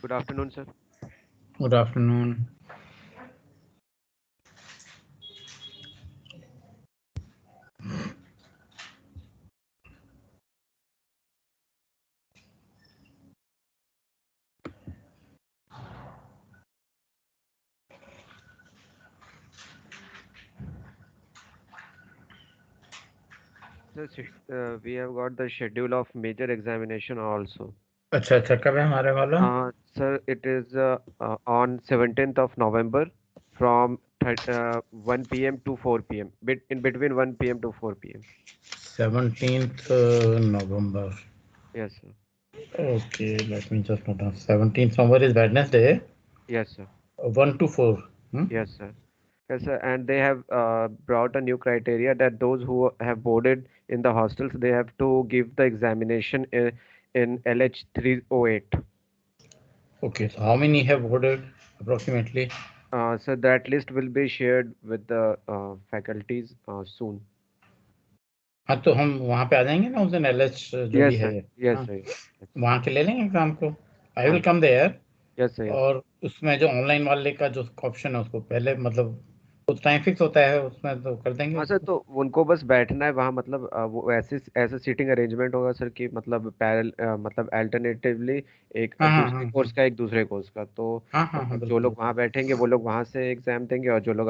Good afternoon, sir. Good afternoon. We have got the schedule of major examination also. अच्छा अच्छा कब है हमारे वाला? Sir, it is on 17th of November from 1 p.m. to 4 p.m. In between 1 p.m. to 4 p.m. 17th November. Yes, sir. Okay, let me just note down. 17th November is Wednesday. Yes, sir. 1 to 4. Yes, sir. Yes, sir. And they have brought a new criteria that those who have boarded in the hostels, they have to give the examination in LH 308. Okay, so how many have voted approximately? So that list will be shared with the faculties soon. हाँ तो हम वहाँ पे आ जाएंगे ना उस दिन LH जो भी Yes, है. sir. Yes, हाँ, sir. Yes, वहाँ के ले लेंगे एग्जाम को. आई हाँ. Will come there. Yes, sir. Yes. और उसमें जो ऑनलाइन वाले का जो ऑप्शन है उसको पहले मतलब कुछ टाइम फिक्स होता है उसमें तो कर देंगे हाँ सर, उसको. तो उनको बस बैठना है वहाँ, मतलब वो ऐसे ऐसे सीटिंग अरेंजमेंट होगा सर कि मतलब मतलब अल्टरनेटिवली एक हाँ हाँ दूसरे हाँ कोर्स का एक दूसरे कोर्स का, तो हाँ हाँ हाँ जो बिल्कुल. लोग वहाँ बैठेंगे वो लोग वहाँ से एग्जाम देंगे, और जो लोग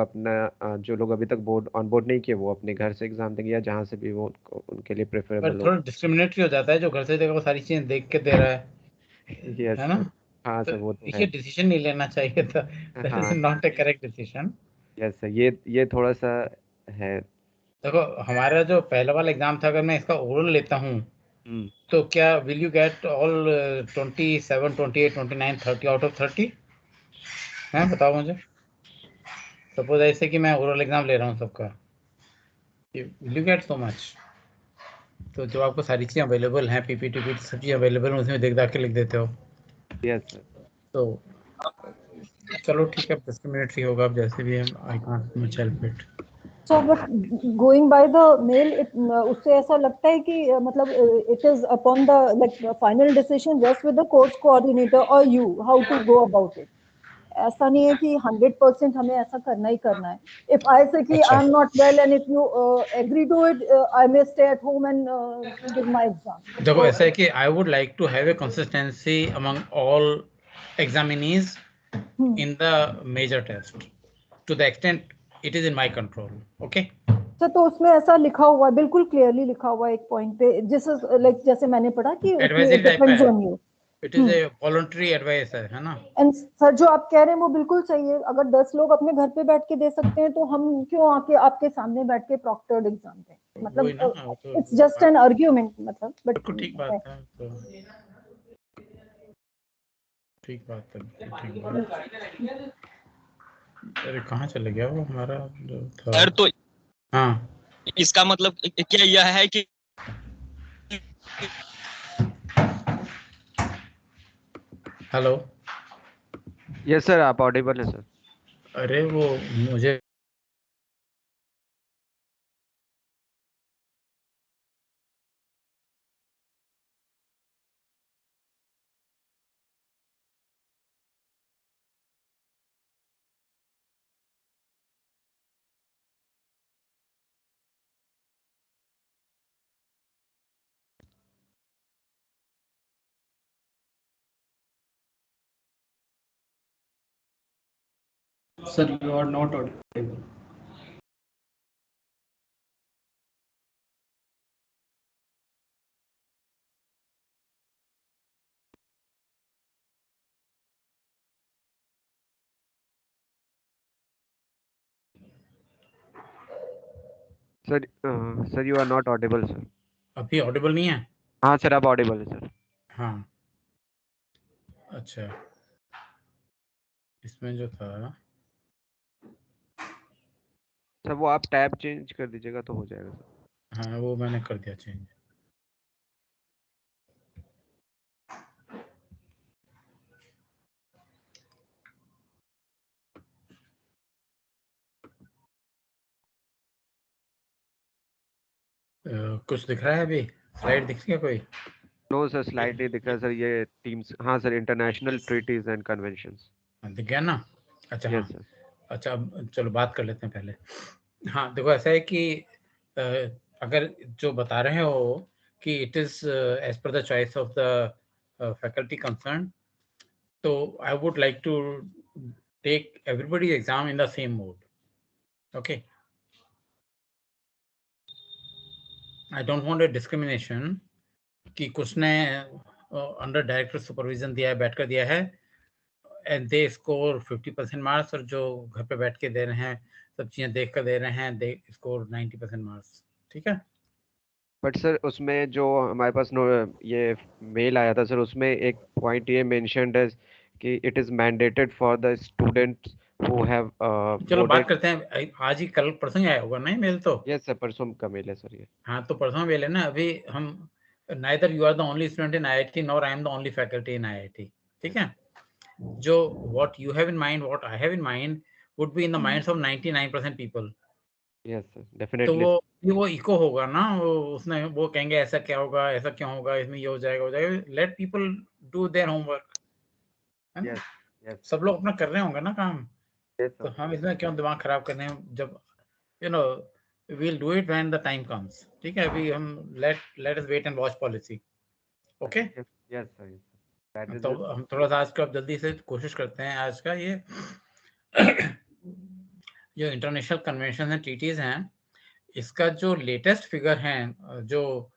जो लोग अभी तक बोर्ड ऑन बोर्ड नहीं किए वो अपने घर से एग्जाम देंगे, या जहाँ से भी वो उनके लिए पर प्रेफरेबल हो. थोड़ा डिस्क्रिमिनेटरी हो जाता है जो घर से देगा वो सारी चीजें देख के दे रहा यस है ना. सर. हाँ तो सर, वो तो ये है. डिसीजन नहीं लेना चाहिए था. दैट इज हाँ. Not A correct decision. Yes sir, ये थोड़ा सा है. देखो हमारा जो पहला वाला एग्जाम था अगर मैं इसका ओरल लेता हूँ हम्म. तो क्या will you get all 27 28 29 30 out of 30 है? बताओ मुझे. सपोज ऐसे कि मैं ओरल एग्जाम ले रहा हूँ सबका, will you get so much? तो जब आपको सारी चीज़ें अवेलेबल हैं, पीपीटी सब चीज़ अवेलेबल है, उसमें देख दाख के लिख देते हो. Yes sir. तो चलो ठीक है, 10 मिनट ही होगा. अब जैसे भी है, I can't much help it. So, but going by the mail, उससे ऐसा लगता है कि मतलब it is upon the like final decision rests with the course coordinator or you how to go about it. ऐसा नहीं है कि 100% हमें ऐसा करना ही करना है. If I say कि अच्छा. I'm not well and if you agree to it, I may stay at home and give my exam. देखो ऐसा है कि I would like to have a consistency among all examinees in the major test to the extent it is in my control. Okay. अच्छा, तो उसमें ऐसा लिखा हुआ है, बिल्कुल क्लियरली लिखा हुआ है एक पॉइंट पे, जिस लाइक जैसे मैंने पढ़ा कि उसमें एडवाइजरी टाइप का डिपेंड्स है. On you. It is a voluntary advice है ना. एंड सर जो आप कह रहे हैं वो बिल्कुल सही है. अगर 10 लोग अपने घर पे बैठ के दे सकते हैं तो हम क्यों आके आपके सामने बैठ के प्रॉक्टर्ड एग्जाम दें? वही ना, मतलब वो तो इट्स जस्ट एन आर्ग्यूमेंट, मतलब बट बिल्कुल ठीक बात है. तो ठीक बात है, ठीक बात. अरे कहाँ चले गया वो हमारा जो था? सर तो हाँ, इसका मतलब क्या यह है कि हेलो. यस सर, आप ऑडिबल है सर. अरे वो मुझे Sir, you are not audible. Sir you are not audible sir. अभी ऑडिबल नहीं है. हाँ सर, आप ऑडिबल है सर. हाँ अच्छा, इसमें जो था सर वो आप टैब चेंज कर दीजिएगा तो हो जाएगा सर. हाँ वो मैंने कर दिया चेंज. कुछ दिख रहा है अभी? स्लाइड दिख रही है कोई? नो सर, स्लाइड नहीं दिखा सर, ये टीम्स, हाँ sir, international treaties and conventions. दिख गया ना? अच्छा हाँ, यस सर। अच्छा अब चलो बात कर लेते हैं पहले। हाँ देखो, ऐसा है कि अगर जो बता रहे हो कि it is as per the choice of the faculty concern, तो I would like to take everybody exam in the same mode. Okay, I don't want a discrimination कि कुछ ने अंडर डायरेक्टर सुपरविजन दिया है, बैठकर दिया है, एंड दे स्कोर 50% मार्क्स, और जो घर पे बैठ के दे रहे हैं, सब चीजें देख कर दे रहे हैं, दे स्कोर 90% मार्क्स. ठीक है. बट सर उसमें जो हमारे पास ये मेल आया था सर, उसमें एक पॉइंट ये मेंशन्ड है कि it is mandated for the students who have चलो बात बोर्डेड। करते हैं, आज ही कल परसों ही आया होगा नहीं मेल तो. यस सर, परसों का मेल है सर ये। हाँ तो परसों मेल है ना. अभी हम neither you are the only student in IIT nor I am the only faculty in IIT. ठीक है. जो what you have in mind, what I have in mind would be in the minds of 99% people. Yes sir, तो definitely. वो eco होगा ना, उसने वो कहेंगे ऐसा क्या होगा, ऐसा क्यों होगा, इसमें ये हो जाएगा, हो जाएगा. Let people do their homework, है ना. यस यस सब लोग अपना कर रहे होंगे ना काम, यस तो सर। हम इसमें क्यों दिमाग खराब करने हैं, जब you know we'll do it when the time comes. ठीक है. अभी हम let us wait and watch policy. Okay. Yes yes sir, that तो इज। हम थोड़ा सा आज का जल्दी से कोशिश करते हैं. आज का ये जो इंटरनेशनल कन्वेंशन एंड ट्रीटीज हैं, इसका जो लेटेस्ट फिगर हैं, जो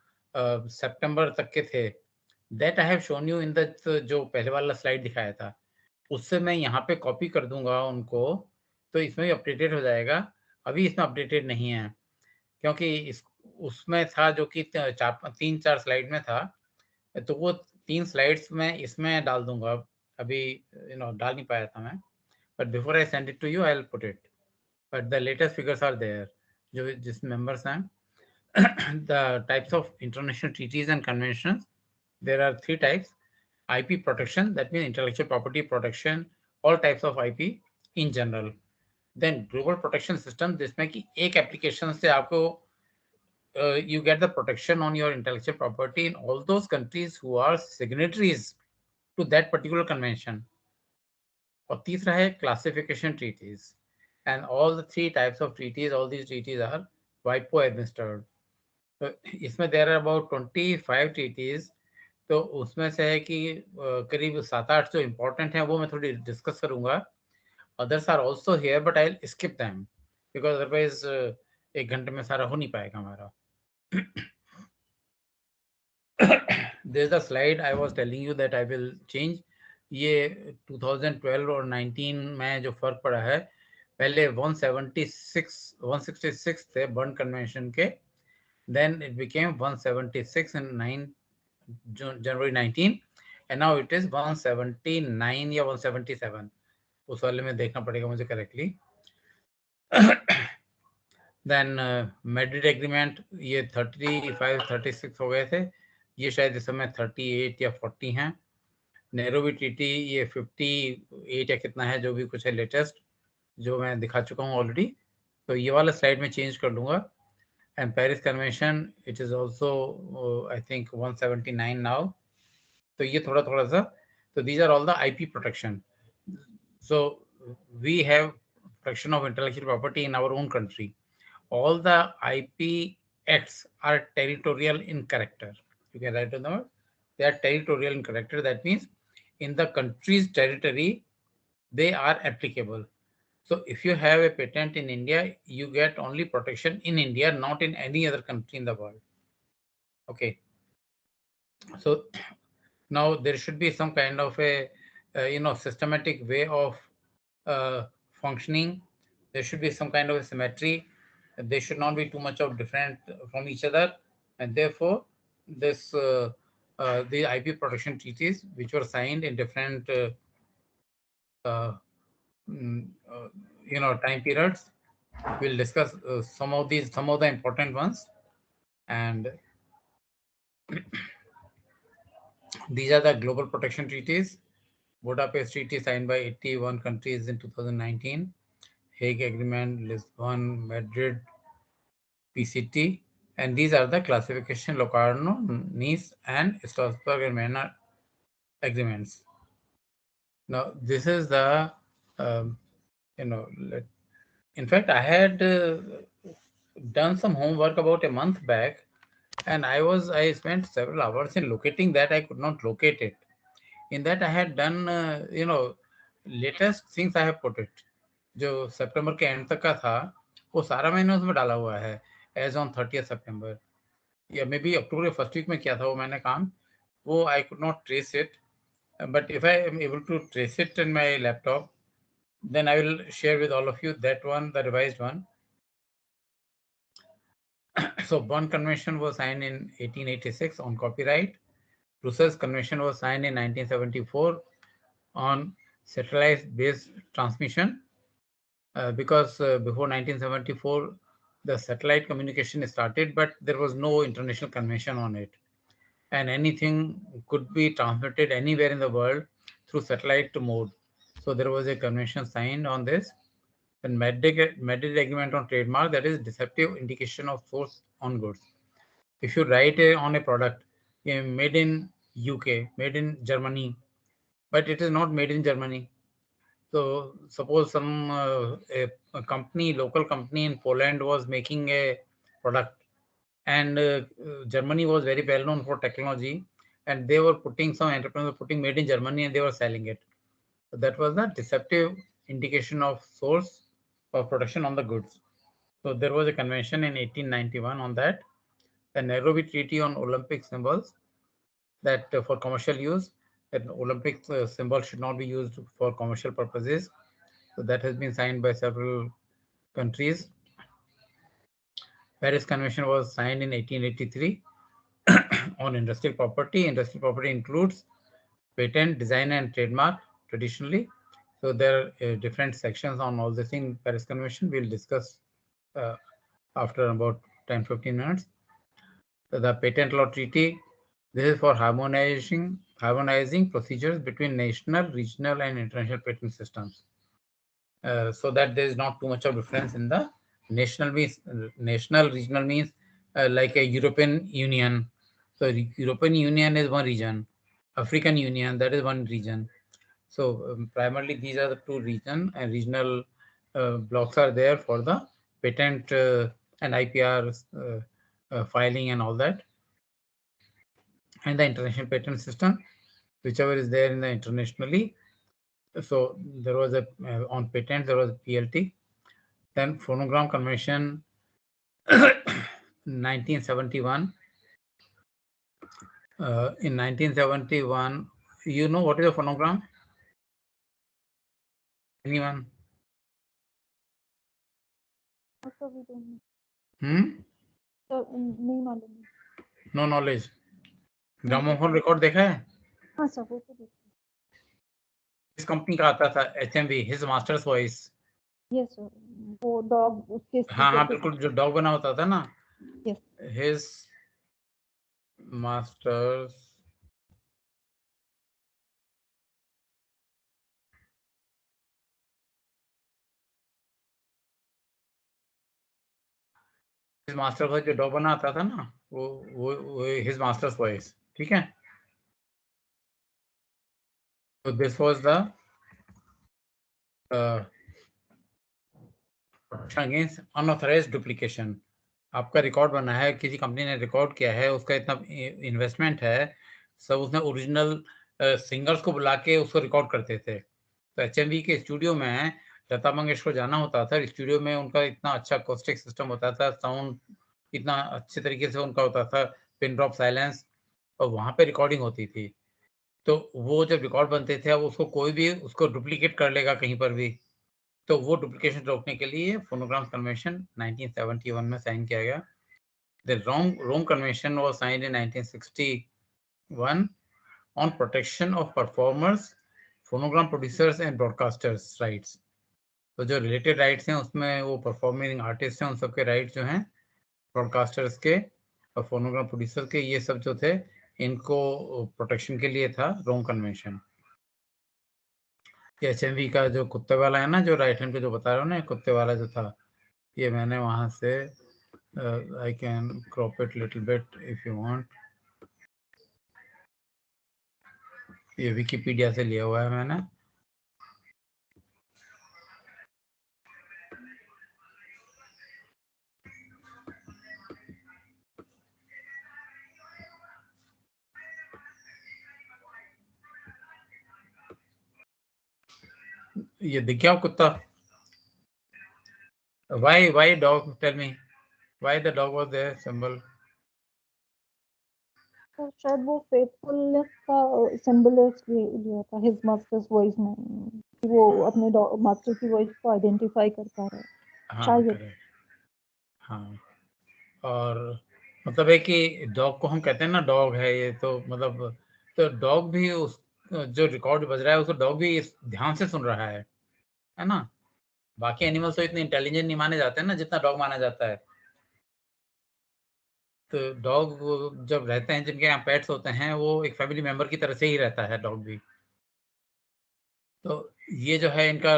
सितंबर तक के थे, that I have shown you in the, जो पहले वाला स्लाइड दिखाया था, उससे मैं यहाँ पे कॉपी कर दूंगा उनको, तो इसमें भी अपडेटेड हो जाएगा. अभी इसमें अपडेटेड नहीं है, क्योंकि इस उसमें था जो कि 3-4 स्लाइड में था, तो वो 3 स्लाइड्स में इसमें डाल दूंगा. अभी डाल नहीं पाया था मैं, but before I send it to you I will put it. But the latest figures are there, जो जिस मेंबर्स हैं. The types of international treaties and conventions, there are 3 types. IP protection, that means intellectual property protection, all types of IP in general. Then global protection system, जिसमें कि एक application से आपको you get the protection on your intellectual property in all those countries who are signatories to that particular convention. और तीसरा है classification treaties, and all the 3 types of treaties, all these treaties are WIPO administered. तो इसमें there are about 25 treaties. तो उसमें से है कि करीब 7-8 जो important हैं वो मैं थोड़ी डिस्कस करूंगा. Others are also here, but I'll skip them because otherwise 1 घंटे में सारा हो नहीं पाएगा हमारा. There's a slide I was telling you that I will change. ये 2012 और 19 में जो फर्क पड़ा है, पहले 166 थे बर्न कन्वेंशन के, then it became 176 in January 19, and now it is 179 या 177. उस वाले में देखना पड़ेगा मुझे करेक्टली. देन मैड्रिड एग्रीमेंट, ये 35-36 हो गए थे, ये शायद इस समय 38 या 40 हैं. नैरोबी ट्रीटी ये 58 या कितना है, जो भी कुछ है लेटेस्ट, जो मैं दिखा चुका हूँ ऑलरेडी. तो ये वाला स्लाइड में चेंज कर लूँगा. And Paris convention, it is also I think 179 now. तो ये थोड़ा थोड़ा सा. तो these are all the IP protection. So we have protection of intellectual property in our own country. All the IP acts are territorial in character. You can write on the word. They are territorial in character. That means in the country's territory, they are applicable. So if you have a patent in India, you get only protection in India, not in any other country in the world. Okay. So now there should be some kind of a systematic way of functioning. There should be some kind of a symmetry. They should not be too much of different from each other, and therefore this the IP protection treaties which were signed in different time periods. We'll discuss some of the important ones, and these are the global protection treaties. Budapest Treaty signed by 81 countries in 2019. Hague Agreement, Lisbon, Madrid, PCT, And these are the classification Locarno, Nice, and Strasbourg and Vienna agreements. Now, this is the, in fact, I had done some homework about a month back, and I spent several hours in locating that. I could not locate it. In that, I had done, latest things I have put it. जो सितंबर के and तक का था वो सारा मैंने उसमें डाला हुआ है एज ऑन 30 सितंबर, या मे बी अक्टूबर के फर्स्ट वीक में किया था वो मैंने काम, वो I could not trace it, but if I am able to trace it in my laptop, then I will share with all of you that one, the revised one. So Bonn Convention was signed in 1886 on copyright. Brussels Convention was signed in 1974 on satellite-based transmission, because before 1974 the satellite communication started, but there was no international convention on it, and anything could be transmitted anywhere in the world through satellite mode. So there was a convention signed on this. And Madrid Agreement on trademark, that is deceptive indication of source on goods. If you write on a product made in UK, made in Germany, but it is not made in Germany. So suppose some a company, local company in Poland was making a product, and Germany was very well known for technology, and they were putting, some entrepreneurs were putting made in Germany and they were selling it. So that was the deceptive indication of source of production on the goods. So there was a convention in 1891 on that. The Nairobi Treaty on Olympic symbols, that for commercial use, that Olympic symbol should not be used for commercial purposes. So that has been signed by several countries. Paris Convention was signed in 1883 on industrial property. Industrial property includes patent, design, and trademark traditionally. So there are different sections on all this in Paris Convention. We'll discuss after about 10-15 minutes. So the Patent Law Treaty, this is for harmonizing procedures between national, regional, and international patent systems. So that there is not too much of difference in the national means. National, regional means like a European Union. So European Union is one region. African Union, that is one region. So primarily these are the two region, and regional blocks are there for the patent and IPR filing and all that. And the international patent system, whichever is there in the internationally. So there was a on patent, there was PLT. Then Phonogram Convention 1971. In 1971, you know what is a phonogram? Anyone? Also, we don't So, नहीं मालूम। No knowledge. Gramophone record देखा है? हाँ sir, वो तो देखा। इस company का आता था HMV, His Master's Voice. Yes sir, वो डॉग उसके हाँ बिल्कुल, जो डॉग बना होता था ना, yes, His Master's master voice, जो डॉग बना आता था ना, वो His Master's Voice, ठीक है? So this was the against unauthorised duplication. आपका रिकॉर्ड बना है, किसी कंपनी ने रिकॉर्ड किया है, उसका इतना इन्वेस्टमेंट है, सब उसने ओरिजिनल सिंगर्स को बुला के उसको रिकॉर्ड करते थे. तो HMV के स्टूडियो में लता मंगेशकर जाना होता था. स्टूडियो में उनका इतना अच्छा अकोस्टिक सिस्टम होता था, साउंड इतना अच्छे तरीके से उनका होता था, पिन ड्रॉप साइलेंस, और वहाँ पे रिकॉर्डिंग होती थी. तो वो जब रिकॉर्ड बनते थे, अब उसको कोई भी उसको डुप्लीकेट कर लेगा कहीं पर भी, तो वो डुप्लीकेशन रोकने के लिए फोनोग्राम कन्वेंशन 1971 में साइन किया गया. The Rome convention was signed in 1961 on protection of performers, phonogram producers and broadcasters rights. तो जो रिलेटेड राइट्स हैं उसमें वो परफॉर्मिंग आर्टिस्ट हैं, उन सबके राइट्स जो हैं, ब्रॉडकास्टर्स के और फोनोग्राम प्रोड्यूसर के, ये सब जो थे, इनको प्रोटेक्शन के लिए था रोम कन्वेंशन. HMV का जो कुत्ते वाला है ना, जो राइट हैंड पे जो बता रहा हूँ ना, कुत्ते वाला जो था, ये मैंने वहां से I can crop it little bit if you want. ये विकिपीडिया से लिया हुआ है मैंने. ये दिख गया कुत्ता? Why dog? Tell me. Why the dog was there symbol? तो शायद वो फेथफुलनेस का सिंबल लिया था हिज मास्टर्स वॉइस में, कि वो अपने मास्टर की वॉइस को आइडेंटिफाई कर पा रहा है. हाँ शायद. करेक्ट. हाँ, और मतलब है कि डॉग को हम कहते हैं ना डॉग है ये, तो मतलब तो डॉग भी उस जो रिकॉर्ड बज रहा है उसको डॉग भी ध्यान से सुन रहा है ना. बाकी एनिमल्स तो इतने इंटेलिजेंट नहीं माने जाते हैं ना जितना डॉग माना जाता है. तो डॉग जब रहते हैं, जिनके यहाँ पेट्स होते हैं, वो एक फैमिली मेंबर की तरह से ही रहता है डॉग भी. तो ये जो है इनका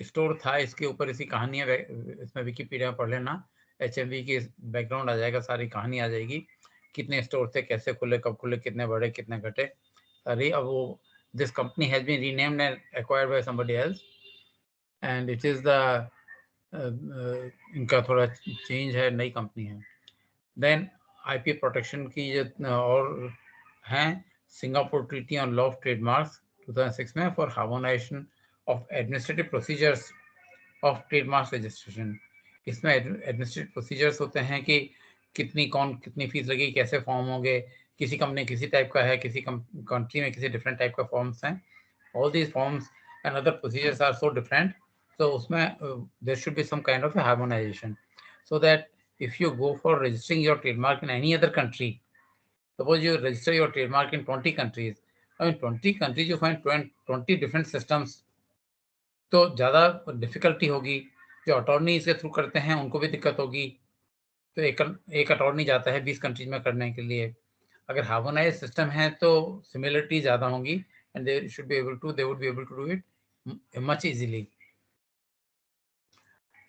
स्टोर था, इसके ऊपर इसी कहानी है, इसमें विकिपीडिया पढ़ लेना, HMV की बैकग्राउंड आ जाएगा, सारी कहानी आ जाएगी, कितने स्टोर थे, कैसे खुले, कब खुले, कितने बढ़े, कितने घटे. अरे अब वो this company has been renamed and acquired by somebody else and it is the इनका थोड़ा चेंज है, नई कंपनी है. देन IP प्रोटेक्शन की जो और हैं, Singapore treaty on law of trademarks 2006 में for harmonisation of administrative procedures of trademarks registration. इसमें एडमिनिस्ट्रेटिव प्रोसीजर्स होते हैं कि कितनी फीस लगेगी, कैसे फॉर्म होंगे, किसी कंपनी किसी टाइप का है, किसी कंट्री में किसी डिफरेंट टाइप का फॉर्म्स हैं. All these forms and other procedures are so different. So उसमें there should be some kind of a harmonization so that if you go for registering your trademark in any other country, suppose you register your trademark in 20 countries, I mean 20 countries you find 20 different systems, तो ज़्यादा difficulty होगी. जो attorney इसके through करते हैं उनको भी दिक्कत होगी. तो एक अटॉर्नी जाता है 20 कंट्रीज में करने के लिए. अगर हार्मोनाइज सिस्टम है तो सिमिलरिटी ज़्यादा होंगी and they would be able to do it much easily.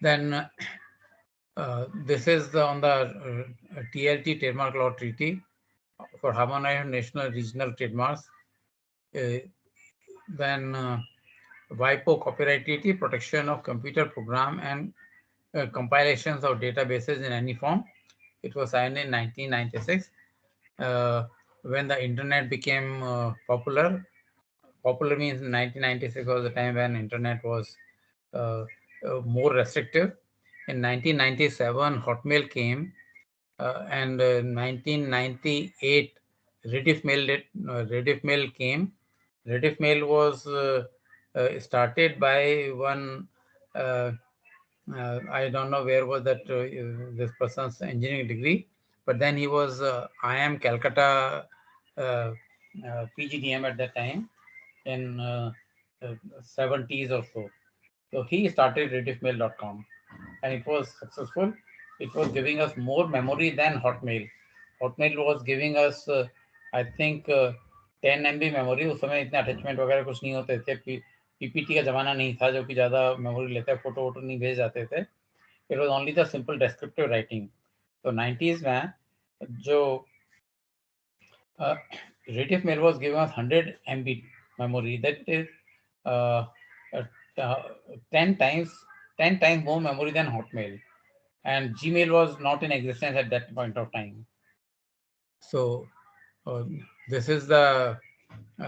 Then this is on the TLT Trademark Law Treaty for harmonized national regional trademarks. Then WIPO Copyright Treaty, protection of computer program and compilations of databases in any form. It was signed in 1996 when the internet became popular. Popular means 1996 was the time when internet was more restrictive. In 1997, Hotmail came, and 1998, Rediff Mail came. Rediff Mail was started by one. I don't know where was that this person's engineering degree, but then he was IIM Calcutta PGDM at that time in 70s or so. So he started rediffmail.com and it was successful. It was giving us more memory than Hotmail. Hotmail was giving us I think 10 MB memory. उस समय इतने attachment वगैरह कुछ नहीं होते थे. PPT का ज़माना नहीं था जो कि ज़्यादा मेमोरी लेता है, फोटो वोटो नहीं भेज जाते थे. It was only the simple descriptive writing. तो 90s में जो Rediffmail was giving us 100 MB memory. That is 10 times more memory than Hotmail, and Gmail was not in existence at that point of time. So this is the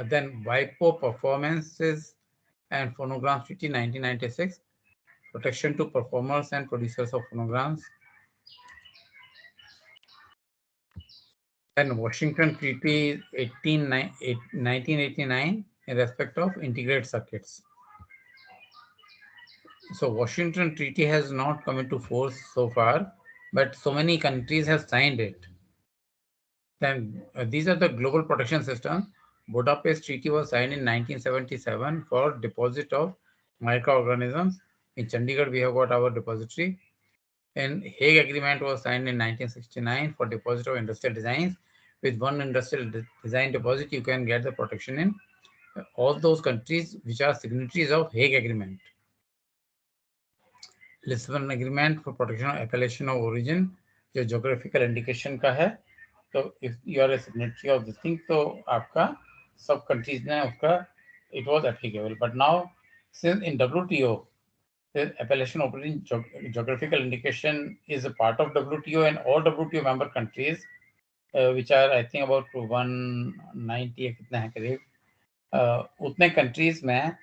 then WIPO performances and phonograms treaty 1996, protection to performers and producers of phonograms. And Washington Treaty 1989 in respect of integrated circuits. So Washington Treaty has not come into force so far, but so many countries have signed it. Then these are the global protection systems. Budapest Treaty was signed in 1977 for deposit of microorganisms. In Chandigarh, we have got our depository. And Hague Agreement was signed in 1969 for deposit of industrial designs. With one industrial design deposit, you can get the protection in all those countries which are signatories of Hague Agreement. Lisbon Agreement for protection of appellation of origin जो geographical indication का है, तो if you are a signatory of this thing, तो आपका सब countries में उसका it was applicable. But now since in WTO the appellation operating geographical indication is a part of WTO, and all WTO member countries, which are I think about 190 या कितने हैं करीब, उतने countries में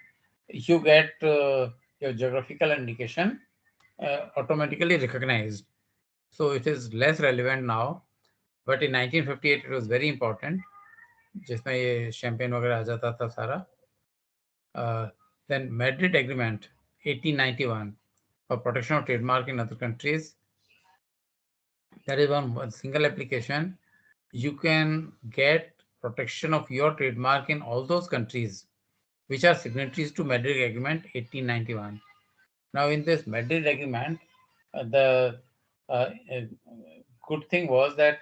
you get your geographical indication automatically recognized. So it is less relevant now, but in 1958 it was very important, जिसमें ये champagne वगैरह आ जाता था सारा. Then Madrid Agreement 1891 for protection of trademark in other countries. That is one single application. You can get protection of your trademark in all those countries which are signatories to Madrid Agreement 1891. Now, in this Madrid Agreement, the good thing was that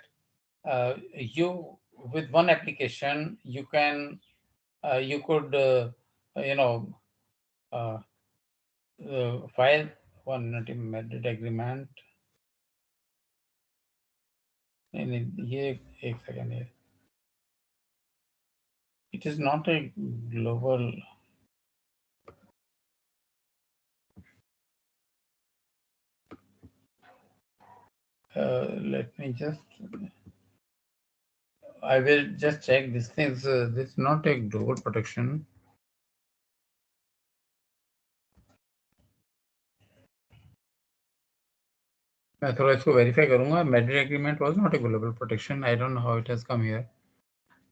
you, with one application, you can, you could, file one Madrid Agreement. ये एक second है. It is not a global. Let me just. I will just check these things. This is not a global protection. मैं थोड़ा इसको verify करूँगा. Madrid Agreement was not a global protection. I don't know how it has come here.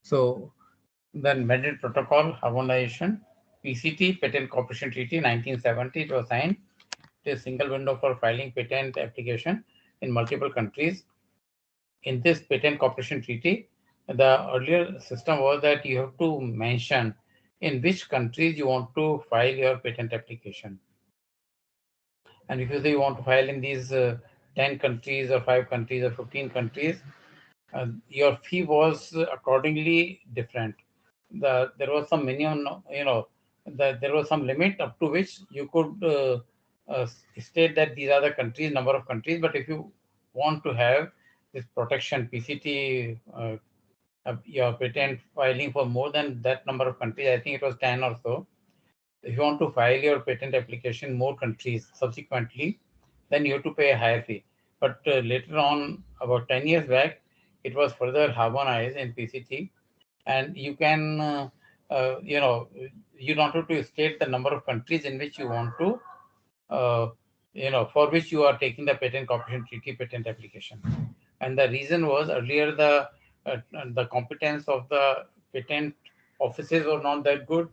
So, then Madrid Protocol Harmonization, PCT, Patent Cooperation Treaty, 1970. It was signed. It is a single window for filing patent application in multiple countries. In this Patent Cooperation Treaty, the earlier system was that you have to mention in which countries you want to file your patent application. And if you say you want to file in these 10 countries or 5 countries or 15 countries, your fee was accordingly different. There was some minimum, there was some limit up to which you could state that these are the countries, number of countries. But if you want to have this protection, PCT, your patent filing for more than that number of countries, I think it was 10 or so. If you want to file your patent application more countries subsequently, then you have to pay a higher fee. But later on, about 10 years back, it was further harmonized in PCT, and you can, you don't have to state the number of countries in which you want to, for which you are taking the Patent Cooperation Treaty patent application. And the reason was earlier the competence of the patent offices were not that good.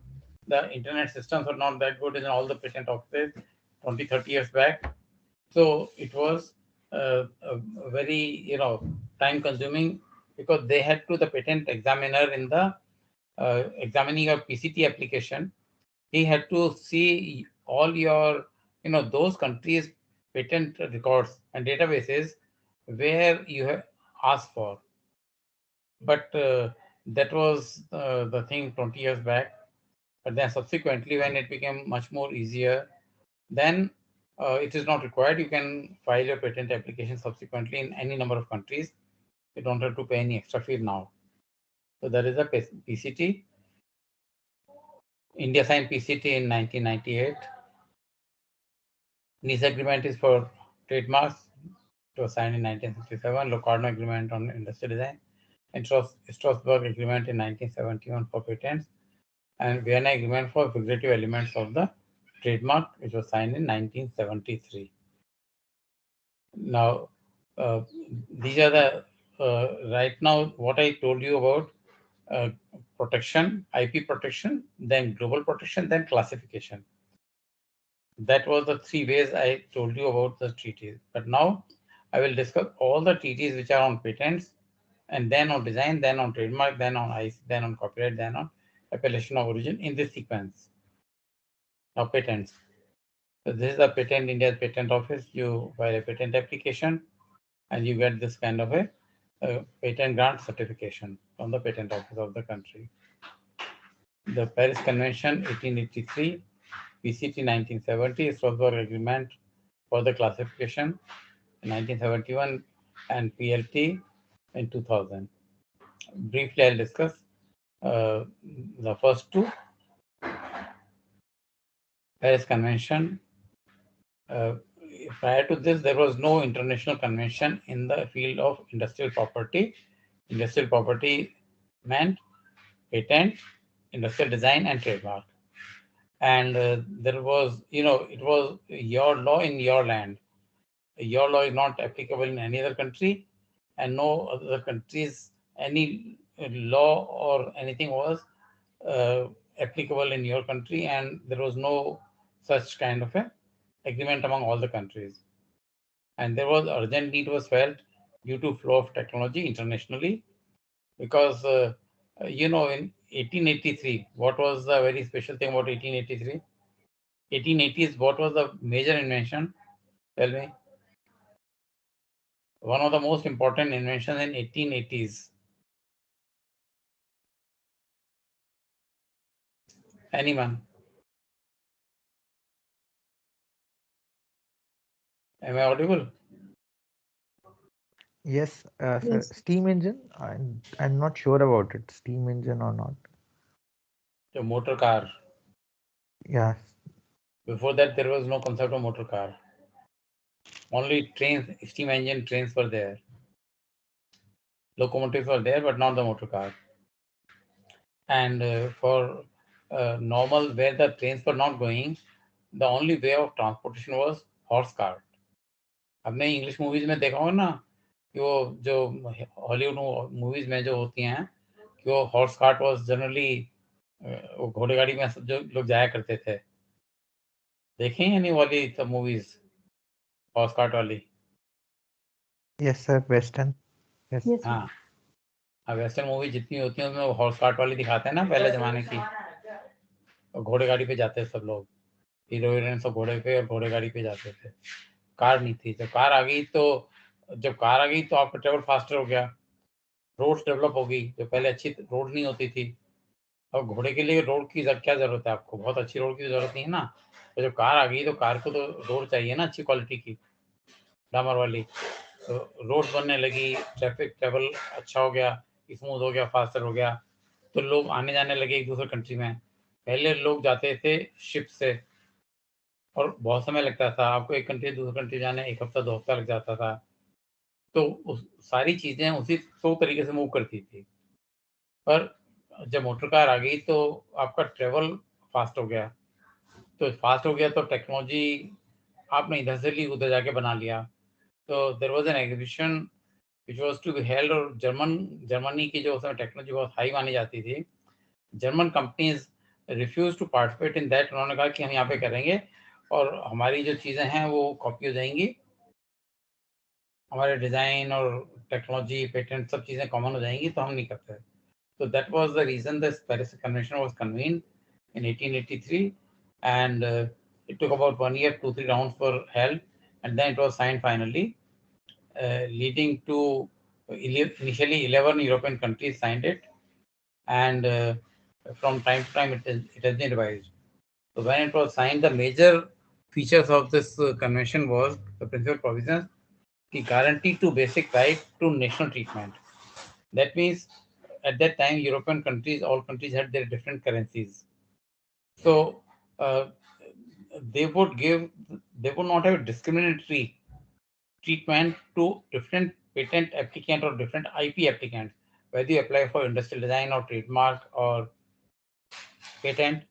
The internet systems were not that good in all the patent offices 20, 30 years back. So it was very, time consuming, because they had to, the patent examiner in the examining a PCT application, he had to see all your, those countries' patent records and databases where you have asked for. But that was the thing 20 years back. But then subsequently, when it became much more easier, then it is not required. You can file your patent application subsequently in any number of countries. You don't have to pay any extra fee now. So there is a PCT. India signed PCT in 1998. Nice Agreement is for trademarks. It was signed in 1967. Locarno Agreement on industrial design. And Strasbourg Agreement in 1971 for patents. And Vienna Agreement for figurative elements of the trademark, which was signed in 1973. Now, these are the, right now, what I told you about protection, IP protection, then global protection, then classification. That was the 3 ways I told you about the treaties. But now I will discuss all the treaties which are on patents, and then on design, then on trademark, then on IP, then on copyright, then on appellation of origin in this sequence. Now, patents. So this is the patent, India's patent office. You file a patent application and you get this kind of a patent grant certification from the patent office of the country. The Paris Convention 1883, PCT 1970, Strasbourg Agreement for the classification. In 1971, and PLT in 2000. Briefly, I'll discuss the first two. Paris Convention. Prior to this, there was no international convention in the field of industrial property. Industrial property meant patent, industrial design, and trademark. And there was, it was your law in your land. Your law is not applicable in any other country, and no other countries, any law or anything was applicable in your country, and there was no such kind of a agreement among all the countries. And there was urgent need was felt due to flow of technology internationally, because in 1883, what was the very special thing about 1883? 1880s, what was the major invention? Tell me. One of the most important inventions in 1880s. Anyone? Am I audible? Yes, sir. Yes. Steam engine. I'm not sure about it. Steam engine or not. The motor car. Yeah. Before that, there was no concept of motor car. Only trains, steam engine trains were there. Locomotives were there, but not the motor car. And for normal, where the trains were not going, the only way of transportation was horse cart. हमने English movies में देखा होगा ना कि वो जो Hollywood movies में जो होती हैं कि वो हॉर्स कार्ट वाज जनरली वो घोड़े गाड़ी में सब जो लोग जाया करते थे. देखें हैं नहीं वाली सब मूवीज हॉर्स कार्ट वाली? Yes, sir. Western. Yes. Yes. हाँ, वेस्टर्न मूवी जितनी होती है उसमें वो हॉर्स कार्ट वाली दिखाते हैं ना पहले जमाने की. घोड़े गाड़ी पे जाते सब लोग, हीरो हीरोइन सब घोड़े पे और घोड़े गाड़ी पे जाते थे. कार नहीं थी. जब कार आ गई तो आपका ट्रेवल फास्टर हो गया, रोड्स डेवलप हो गई. जो पहले अच्छी रोड नहीं होती थी, अब घोड़े के लिए रोड की क्या जरूरत है आपको? बहुत अच्छी रोड की जरूरत नहीं है ना. तो जब कार आ गई तो कार को तो रोड चाहिए ना अच्छी क्वालिटी की, डामर वाली. तो रोड बनने लगी, ट्रैफिक ट्रेवल अच्छा हो गया, स्मूथ हो गया, फास्टर हो गया. तो लोग आने जाने लगे एक दूसरे कंट्री में. पहले लोग जाते थे शिप से और बहुत समय लगता था. आपको एक कंट्री दूसरे कंट्री जाने 1 हफ्ता 2 हफ्ता लग जाता था. तो सारी चीजें उसी तो तरीके से मूव करती थी. पर जब मोटर कार आ गई तो आपका ट्रेवल फास्ट हो गया. तो फास्ट हो गया तो टेक्नोलॉजी आपने इधर से ली उधर जाके बना लिया. तो there was an exhibition which was to be held. और जर्मनी की जो उसमें टेक्नोलॉजी बहुत हाई मानी जाती थी, German companies refuse to participate in that. उन्होंने कहा कि हम यहाँ पे करेंगे और हमारी जो चीज़ें हैं वो कॉपी हो जाएंगी, हमारे डिज़ाइन और टेक्नोलॉजी पेटेंट सब चीज़ें कॉमन हो जाएंगी, तो हम नहीं करते. So that was the reason this Paris Convention was convened in 1883, and it took about 1 year, 2-3 rounds were held, and then it was signed finally, leading to initially 11 European countries signed it, and from time to time it has been revised. So when it was signed, the major features of this convention was the principal provisions, the guarantee to basic right to national treatment. That means at that time, European countries, all countries had their different currencies. So they would not have a discriminatory treatment to different patent applicant or different IP applicants, whether you apply for industrial design or trademark or patent.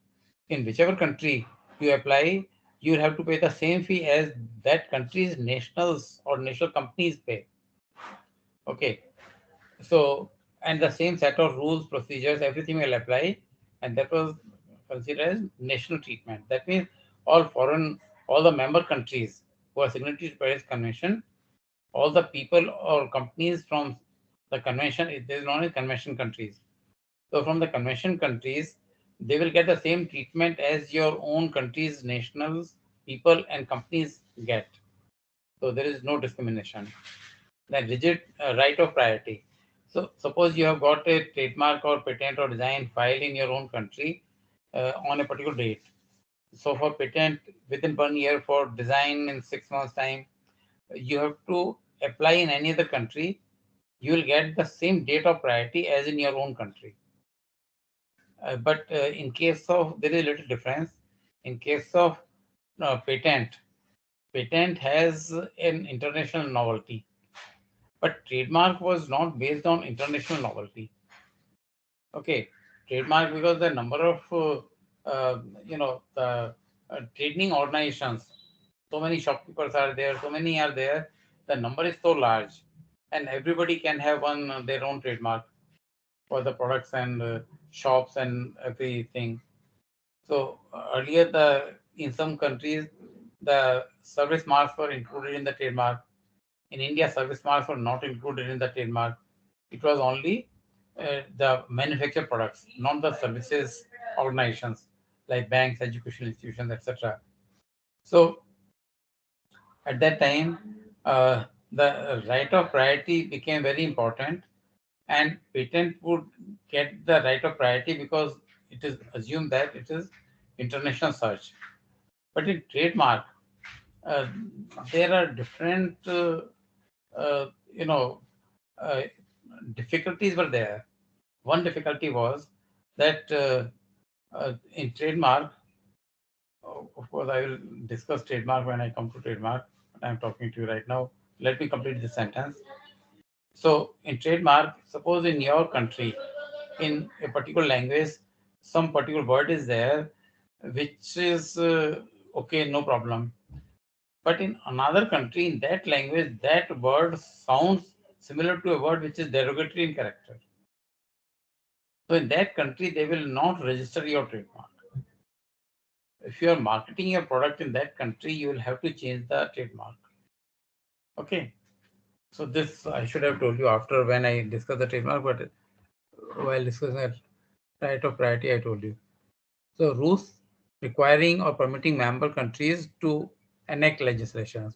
In whichever country you apply, you will have to pay the same fee as that country's nationals or national companies pay. Okay. So, and the same set of rules, procedures, everything will apply, and that was considered as national treatment. That means all the member countries who are signatories to Paris Convention, all the people or companies from the convention, it is known as convention countries. So from the convention countries, they will get the same treatment as your own country's nationals, people, and companies get. So there is no discrimination. The rigid right of priority. So suppose you have got a trademark or patent or design filed in your own country on a particular date. So for patent within 1 year, for design in 6 months time, you have to apply in any other country, you will get the same date of priority as in your own country. But in case of, there is a little difference. In case of patent has an international novelty, but trademark was not based on international novelty. Okay, trademark, because the number of the trading organizations, so many shopkeepers are there, so many are there, the number is so large, and everybody can have their own trademark for the products and shops and everything. So earlier, in some countries, the service marks were included in the trademark. In India, service marks were not included in the trademark. It was only the manufactured products, not the services organizations like banks, educational institutions, etc. So at that time, the right of priority became very important, and patent would get the right of priority because it is assumed that it is international search. But in trademark, uh, there are different, uh, you know, uh, difficulties were there. One difficulty was that in trademark, of course, I will discuss trademark when I come to trademark, but I'm talking to you right now. Let me complete this sentence. So, in trademark, suppose in your country, in a particular language, some particular word is there, which is okay, no problem. But in another country, in that language, that word sounds similar to a word which is derogatory in character. So in that country, they will not register your trademark. If you are marketing your product in that country, you will have to change the trademark. Okay. So this I should have told you after when I discuss the trademark, but while discussing the right of priority, I told you. So rules requiring or permitting member countries to enact legislation.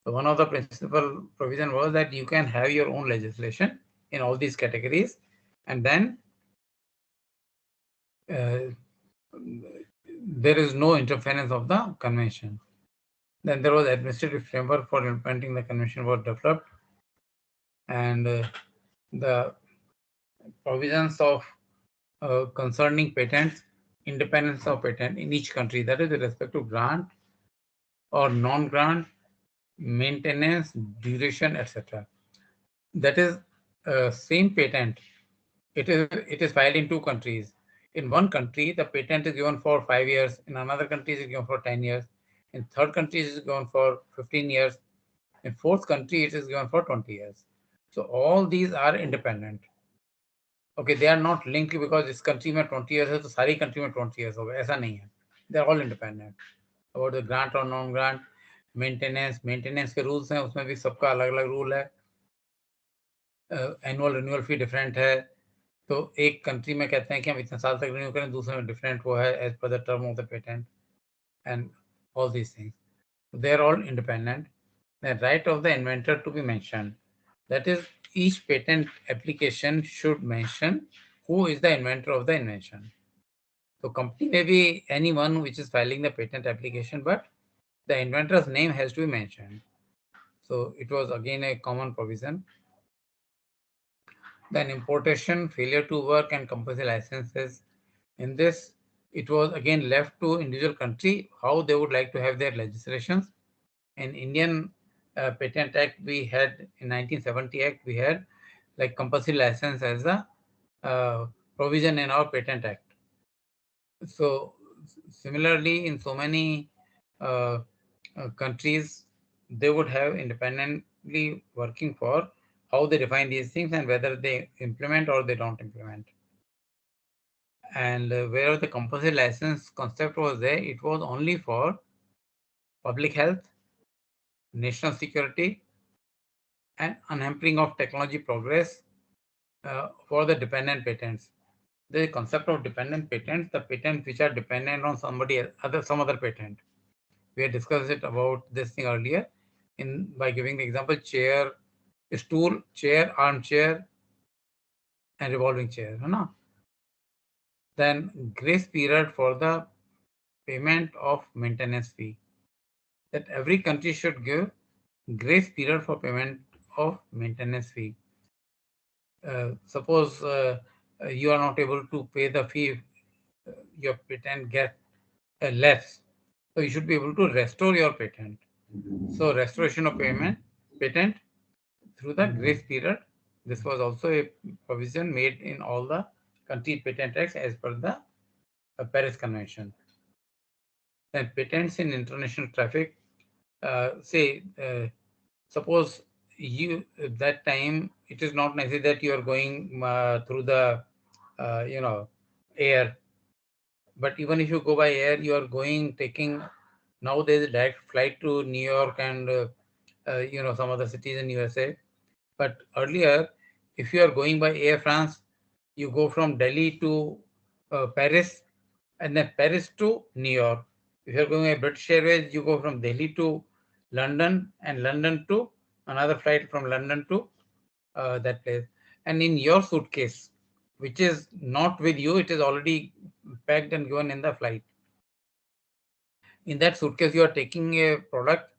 So one of the principal provision was that you can have your own legislation in all these categories, and then there is no interference of the convention. Then there was administrative framework for implementing the convention was developed, and the provisions of concerning patents, independence of patent in each country, that is with respect to grant or non-grant, maintenance, duration, etc. That is same patent. It is filed in two countries. In one country, the patent is given for 5 years. In another country, it is given for 10 years. In third country, it is given for 15 years. In fourth country, it is given for 20 years. So all these are independent. Okay, they are not linked because this country में 20 years है तो सारी country में 20 years होगा, ऐसा नहीं है. They are all independent. About the grant or non-grant, maintenance के rules हैं, उसमें भी सबका अलग-अलग rule है. Annual renewal fee different है. तो एक कंट्री में कहते हैं कि हम इतने साल तक रिन्यू करें, दूसरे में डिफरेंट वो है as per the term of the patent and all these things. They are all independent. The right of the inventor to be mentioned, that is each patent application should mention who is the inventor of the invention. So company may be anyone which is filing the patent application, but the inventor's name has to be mentioned. So it was again a common provision. Then importation, failure to work, and compulsory licenses. In this, it was again left to individual country how they would like to have their legislations. In Indian Patent Act, we had in 1970 Act, we had like compulsory license as a provision in our Patent Act. So similarly, in so many countries, they would have independently working for how they define these things and whether they implement or they don't implement. And where the compulsory license concept was there, it was only for public health, national security, and unhampering of technology progress for the dependent patents. The concept of dependent patents, the patents which are dependent on some other patent. We had discussed it about this thing earlier by giving the example chair, stool, chair, armchair, and revolving chair. No? Then grace period for the payment of maintenance fee, that every country should give grace period for payment of maintenance fee. Suppose you are not able to pay the fee, your patent get less, so you should be able to restore your patent. So restoration of patent through the grace period. This was also a provision made in all the country patent acts as per the Paris Convention. Then patents in international traffic, suppose you that time it is not necessary that you are going through the air, but even if you go by air, you are taking now there is a direct flight to New York and some other cities in USA. But earlier, if you are going by Air France, you go from Delhi to Paris and then Paris to New York. If you are going by British Airways, you go from Delhi to London and London to another flight from London to that place. And in your suitcase, which is not with you, it is already packed and given in the flight. In that suitcase, you are taking a product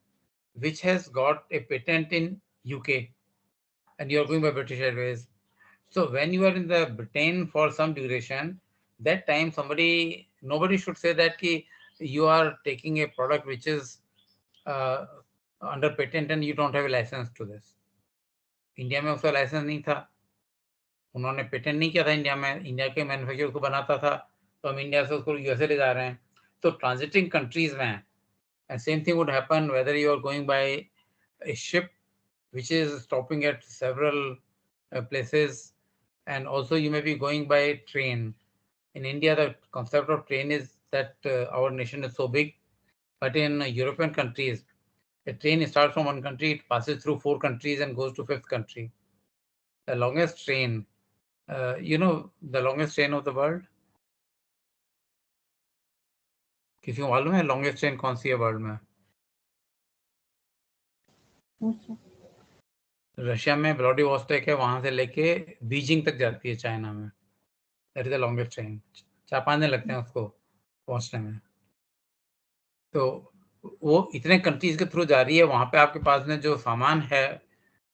which has got a patent in UK and you are going by British Airways. So when you are in the Britain for some duration, that time nobody should say that you are taking a product which is under patent and you don't have a license to this. India में उसका licence नहीं था, उन्होंने patent नहीं किया था India में, India के मैन्युफैक्चर उसको बनाता था, तो हम इंडिया से उसको यूएसए ले जा रहे हैं. तो ट्रांजिटिंग कंट्रीज में, and same thing would happen whether you are going by a ship which is stopping at several places, and also you may be going by train. In India, the concept of train is that our nation is so big, but in European countries, a train starts from one country, it passes through 4 countries and goes to 5th country. The longest train, the longest train of the world? किसी को मालूम है longest train कौन सी है world में? Russia में Vladivostok है, वहां से लेके बीजिंग तक जाती है चाइना में. That is the longest train. 4-5 दिन लगते हैं उसको पहुंचने में. तो वो इतने कंट्रीज के थ्रू जा रही है. वहां पे आपके पास में जो सामान है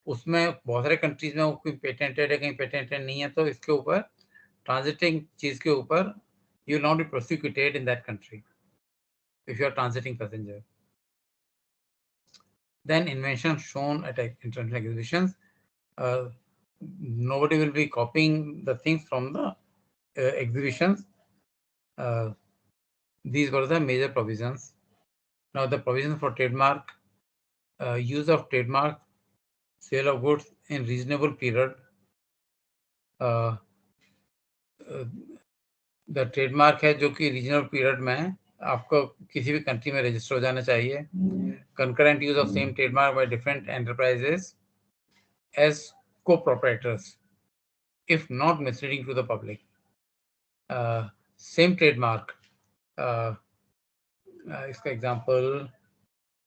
उसमें बहुत सारे कंट्रीज में वो कोई पेटेंटेड है, कहीं पेटेंटेड नहीं है, तो इसके ऊपर ट्रांजिटिंग चीज के ऊपर you will not be prosecuted in that country if you are transiting passenger. Then invention shown at international exhibitions, nobody will be copying the things from the exhibitions. These were the major provisions. Now the provisions for trademark, use of trademark, sale of goods in reasonable period. The trademark है जो कि regional period में आपको किसी भी country में register हो जाना चाहिए. Concurrent use of same trademark by different enterprises as co-proprietors, if not misleading to the public. Same trademark, इसका एग्जांपल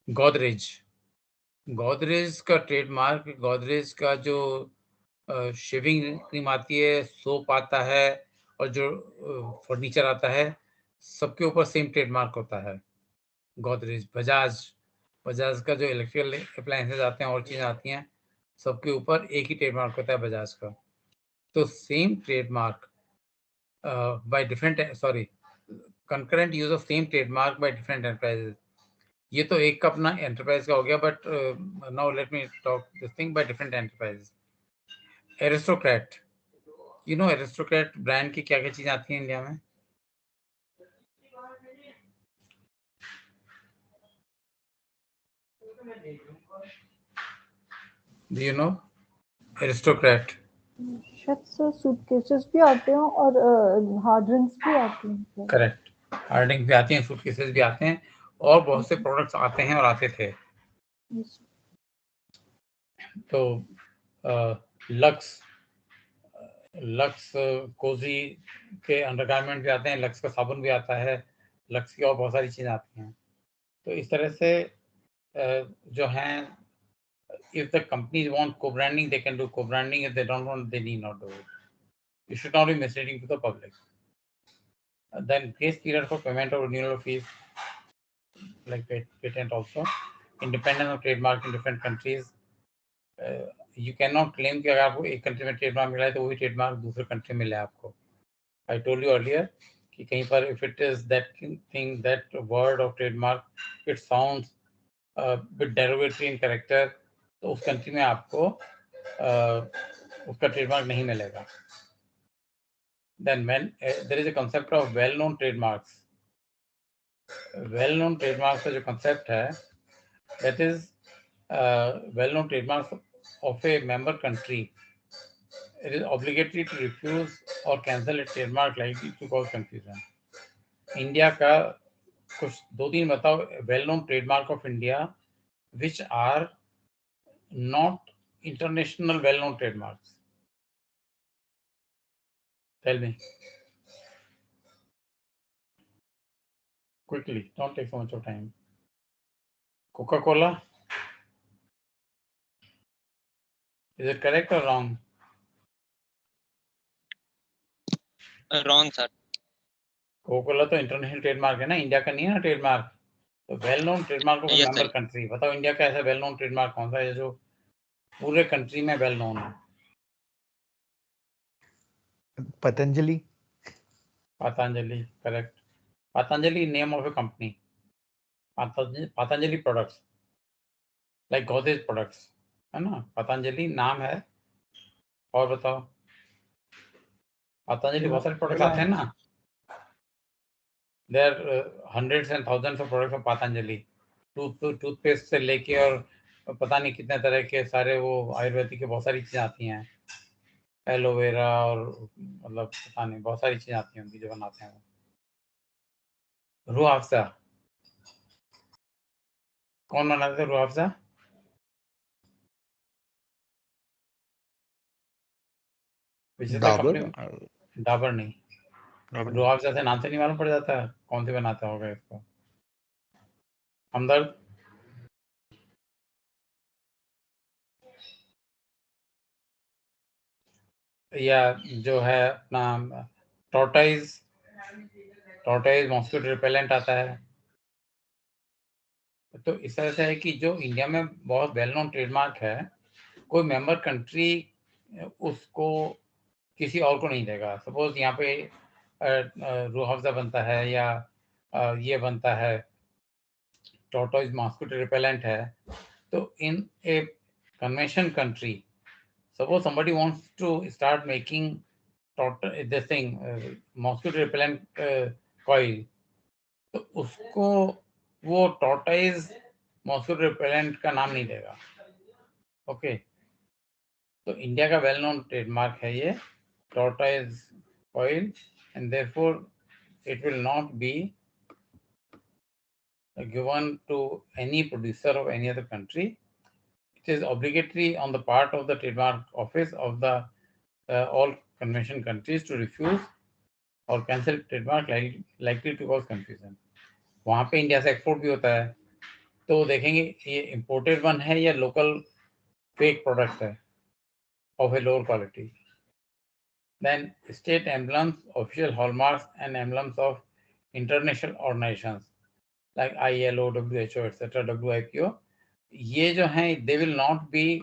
गोदरेज. गोदरेज का ट्रेडमार्क, गोदरेज का जो शेविंग क्रीम आती है, सोप आता है और जो फर्नीचर आता है, सबके ऊपर सेम ट्रेडमार्क होता है. गोदरेज, बजाज का जो इलेक्ट्रिकल अप्लायंसेस आते हैं और चीज़ें आती हैं, सबके ऊपर एक ही ट्रेडमार्क होता है बजाज का. तो same trademark by different concurrent use of same trademark by different enterprises. ये तो एक का अपना एंटरप्राइज का हो गया, but now let me talk this thing by different enterprises. Aristocrat, you know aristocrat brand की क्या क्या चीजें आती हैं इंडिया में? Do you know aristocrat? शायद से सूटकेसेस भी आते हैं और हार्ड ड्रिंक्स भी आते हैं. करेक्ट, हार्ड ड्रिंक्स भी आती हैं, सूटकेसेस भी आते हैं, और बहुत से प्रोडक्ट्स आते हैं और आते थे. तो लक्स कोजी के अंडरगारमेंट भी आते हैं, लक्स का साबुन भी आता है, लक्स की और बहुत सारी चीज़ें आती हैं. तो इस तरह से जो हैं, if the companies want co-branding, they can do co-branding. If they don't want, they need not do it. You should not be misleading to the public. Then grace period for payment or renewal of fees, like patent also. independence of trademark in different countries. You cannot claim कि अगर आपको एक country में trademark मिला है तो वही trademark दूसरे कंट्री में मिले आपको. I told you earlier कि कहीं पर if it is that thing, that word of trademark, it sounds a bit derogatory in character, तो उस कंट्री में आपको उसका ट्रेडमार्क नहीं मिलेगा. Then when there is a concept of well-known trademarks. Well-known trademarks का जो concept है, that is well-known trademarks of a member country. It is obligatory to refuse or cancel a trademark likely to cause confusion. India का कुछ 2-3 बताओ well-known trademark of India which are not international well-known trademarks. Tell me. Quickly, don't take so much of time. Coca-Cola. Is it correct or wrong? Wrong, sir. Coca-Cola तो international trademark है ना, India का नहीं है ना trademark. तो well known trademark of Yes, member sir. Country बताओ, India का ऐसा वेल नोन ट्रेडमार्क कौन सा है जो पूरे कंट्री में वेल नोन है? Patanjali. Patanjali, correct. Patanjali name of A company. Patanjali products like Godrej products है ना, पतंजलि नाम है. और बताओ, पतंजलि बहुत सारे प्रोडक्ट्स आते हैं ना. There hundreds and thousands of products of Patanjali. Toothpaste से लेके और पता नहीं कितने तरह के सारे वो आयुर्वेदिक के बहुत सारी चीजें आती हैं. एलोवेरा और मतलब पता नहीं बहुत सारी चीजें आती हैं उनकी जो बनाते हैं वो. रूह अफ़ज़ा कौन बनाते थे? रूह अफ़ज़ा Dabur. कंपनी. डाबर नहीं, रूह अफ़ज़ा से नाम से नहीं मालूम पड़ जाता है कौन से बनाता होगा इसको. हमदर्द. या जो है अपना टॉर्टाइज मॉस्किटो रिपेलेंट आता है. तो इस तरह से है कि जो इंडिया में बहुत वेल नोन ट्रेडमार्क है, कोई मेंबर कंट्री उसको किसी और को नहीं देगा. सपोज यहाँ पे रूह अफ़ज़ा बनता है या ये बनता है टॉर्टोइज मॉस्किटो रिपेलेंट है, तो in a convention country suppose somebody wants to start making this thing mosquito repellent coil, तो उसको वो tortoise mosquito repellent का नाम नहीं देगा. ओके, तो इंडिया का वेल नोन ट्रेडमार्क है ये tortoise coil, and therefore it will not be given to any producer of any other country. It is obligatory on the part of the trademark office of the all convention countries to refuse or cancel trademark likely to cause confusion. वहाँ पे India से export भी होता है, तो देखेंगे ये imported one है या लोकल फेक प्रोडक्ट है of a lower quality. Then state emblems, official hallmarks and emblems of international organisations like ILO, WHO, etc., WIPO, ये जो हैं they will not be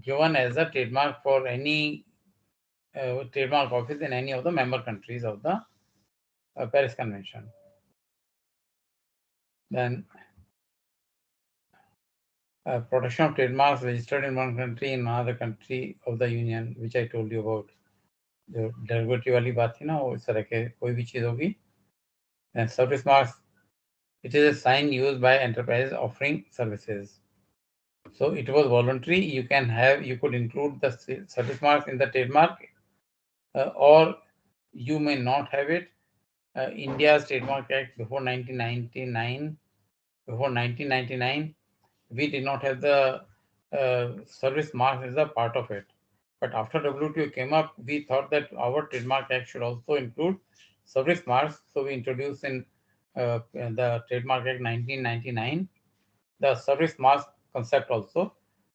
given as a trademark for any trademark office in any of the member countries of the Paris Convention. Then protection of trademarks registered in one country in another country of the union, which I told you about. जो derogatory वाली बात थी ना, वो इस तरह के कोई भी चीज होगी. And service marks, it is a sign used by enterprises offering services. So it was voluntary. You could include the service marks in the trademark, or you may not have it. India's Trademark Act before 1999, we did not have the service mark as a part of it. But after WTO came up, we thought that our Trademark Act should also include service marks. So we introduced in the Trademark Act 1999 the service marks concept also.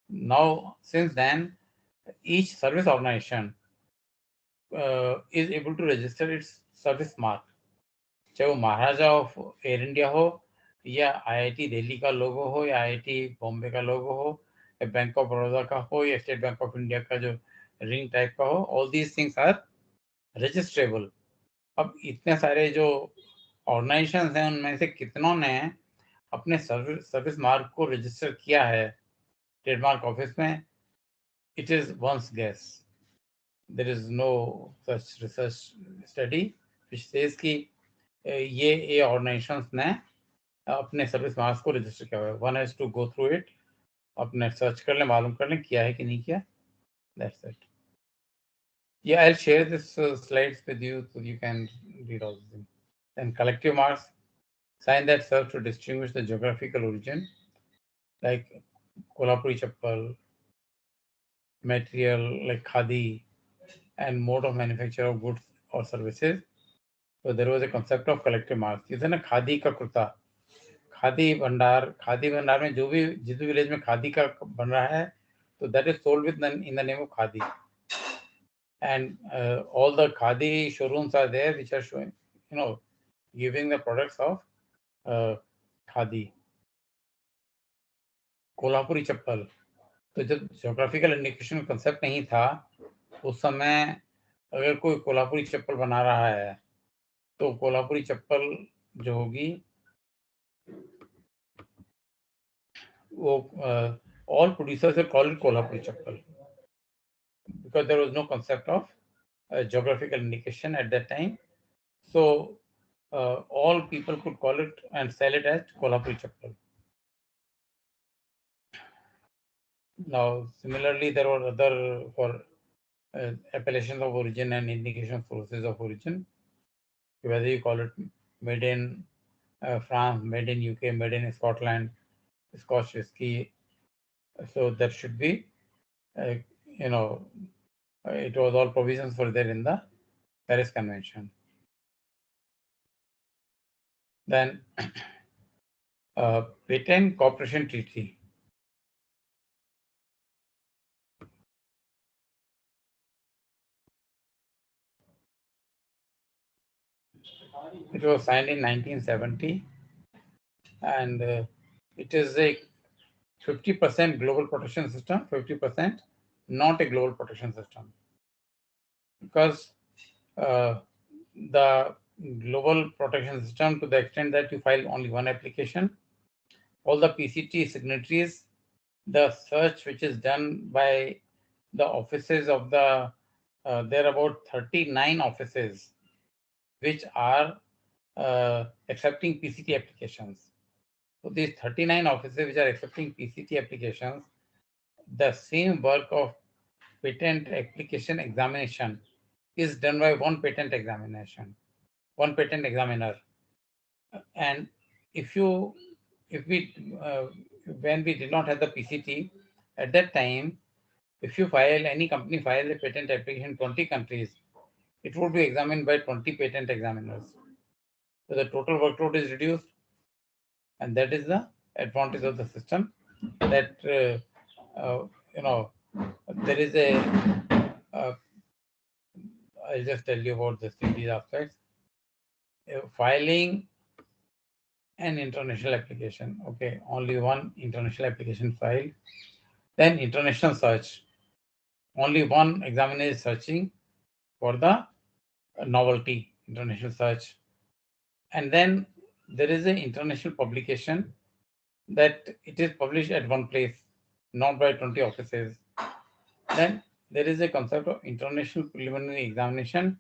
Now, since then, each service organization is able to register its service mark. चाहे वो महाराजा of air India हो या IIT Delhi का लोगो हो या IIT Bombay का लोगो हो या बैंक ऑफ बड़ौदा का हो या स्टेट बैंक ऑफ इंडिया का जो रिंग टाइप का हो, all these things are registrable. अब इतने सारे जो ऑर्गेनाइजेशन हैं उनमें से कितनों ने अपने सर्विस मार्क को रजिस्टर किया है ट्रेडमार्क ऑफिस में? It is one's guess. There is no such research study which says कि ये ऑर्गेनाइजेशंस ने अपने सर्विस मार्क्स को रजिस्टर किया हुआ है। One has to go through it, अपने सर्च कर लें, मालूम कर लें किया है कि नहीं किया। That's it. Yeah, I'll share this slides with you so you can read all of them. Then collective marks, sign that serve to distinguish the geographical origin, like Kolhapuri chappal, material like khadi, and mode of manufacture of goods or services. So there was a concept of collective marks. जैसे ना खादी का कुर्ता, खादी भंडार में जो भी जिस भी village में खादी का बन रहा है, तो that is sold with in the name of khadi. And all the khadi showrooms are there which are showing, giving the products of khadi. Kolhapuri चप्पल, तो जब ज्योग्राफिकल इंडिकेशन कंसेप्ट नहीं था उस समय अगर कोई कोल्हापुरी चप्पल बना रहा है तो कोल्हापुरी चप्पल जो होगी वो all producers will call it Kolhapuri chappal because there was no concept of geographical indication at that time. So all people could call it and sell it as Kolhapuri chappal. Now, similarly, there were other for appellations of origin and indication of sources of origin. Whether you call it made in France, made in UK, made in Scotland, Scotch whiskey. So there should be, it was all provisions for there in the Paris Convention. Then Patent Cooperation Treaty. It was signed in 1970, and it is a 50% global protection system, 50% not a global protection system. Because the global protection system, to the extent that you file only one application, all the PCT signatories, the search which is done by the offices of the, there are about 39 offices which are accepting PCT applications. So these 39 offices which are accepting PCT applications, the same work of patent application examination is done by one patent examiner. And when we did not have the PCT at that time, if any company files a patent application in 20 countries, it would be examined by 20 patent examiners. So the total workload is reduced, and that is the advantage of the system. That there is I'll just tell you about these aspects. Filing an international application. Okay, only one international application filed. Then international search. Only one examiner is searching for the novelty, international search. And then there is an international publication that it is published at one place, not by 20 offices. Then there is a concept of international preliminary examination.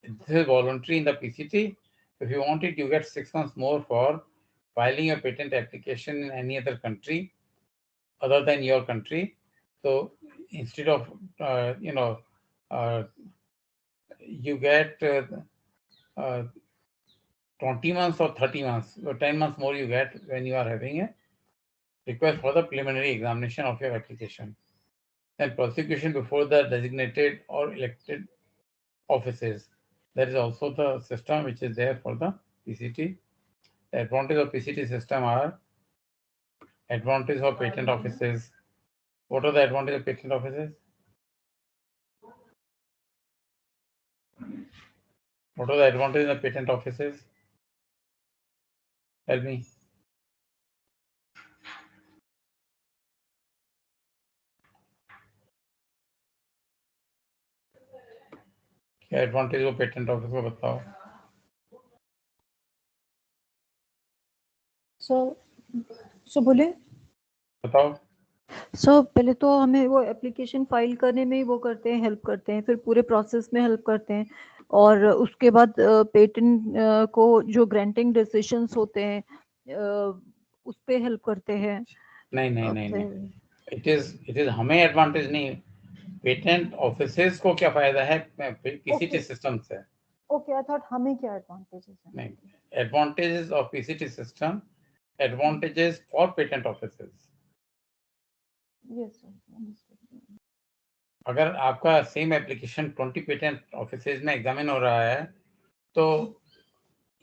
This is voluntary in the PCT. If you want it, you get 6 months more for filing a patent application in any other country other than your country. So instead of, you get 20 months or 30 months, or 10 months more you get when you are having a request for the preliminary examination of your application. Then prosecution before the designated or elected offices. That is also the system which is there for the PCT. The advantage of PCT system are advantage of patent offices. What are the advantages of patent offices? What are the advantages of patent offices? Tell me. क्या advantage हो patent office को बताओ। सो बोले बताओ। पहले तो हमें वो एप्लीकेशन फाइल करने में ही वो करते हैं, हेल्प करते हैं, फिर पूरे प्रोसेस में हेल्प करते हैं, और उसके बाद पेटेंट को जो ग्रांटिंग डिसीजंस होते हैं उस पे हेल्प करते हैं। नहीं नहीं और नहीं फिर नहीं, इट इज हमें एडवांटेज नहीं, पेटेंट ऑफिसेस को क्या फायदा है पीसीटी सिस्टम से। ओके, आई थॉट हमें क्या एडवांटेजेस हैं। नहीं, advantages of PCT system, advantages for patent offices. Yes sir. अगर आपका सेम एप्लीकेशन 20 पेटेंट ऑफिसेज में एग्जामिन हो रहा है, तो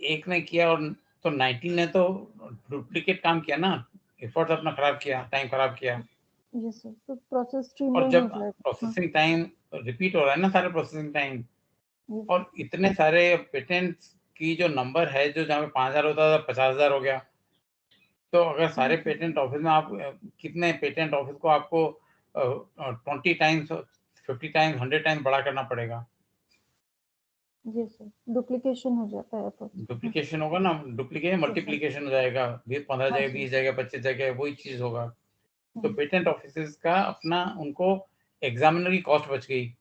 एक ने किया और तो 19 ने तो डुप्लीकेट काम किया ना, एफर्ट अपना खराब किया, टाइम खराब किया। यस सर, तो प्रोसेस और स्ट्रीमलाइन जब हो जाएगा। प्रोसेसिंग टाइम रिपीट हो रहा है ना, सारे प्रोसेसिंग टाइम, Yes. और इतने सारे पेटेंट्स की जो नंबर है, जो जहाँ पे 5,000 होता था 50,000 हो गया। तो अगर सारे पेटेंट ऑफिस में आप कितने पेटेंट ऑफिस को आपको 20 टाइम्स, 50 टाइम्स, 100 टाइम्स बड़ा करना पड़ेगा। यस सर, डुप्लीकेशन हो जाता है तो। डुप्लीकेशन होगा ना, डुप्लीकेशन मल्टीप्लीकेशन हो जाएगा, 15 हाँ जगह, जी। 20 जगह, 25 जगह वही चीज होगा। तो पेटेंट ऑफिसेस का अपना उनको एग्जामिनर की कॉस्ट बच गई।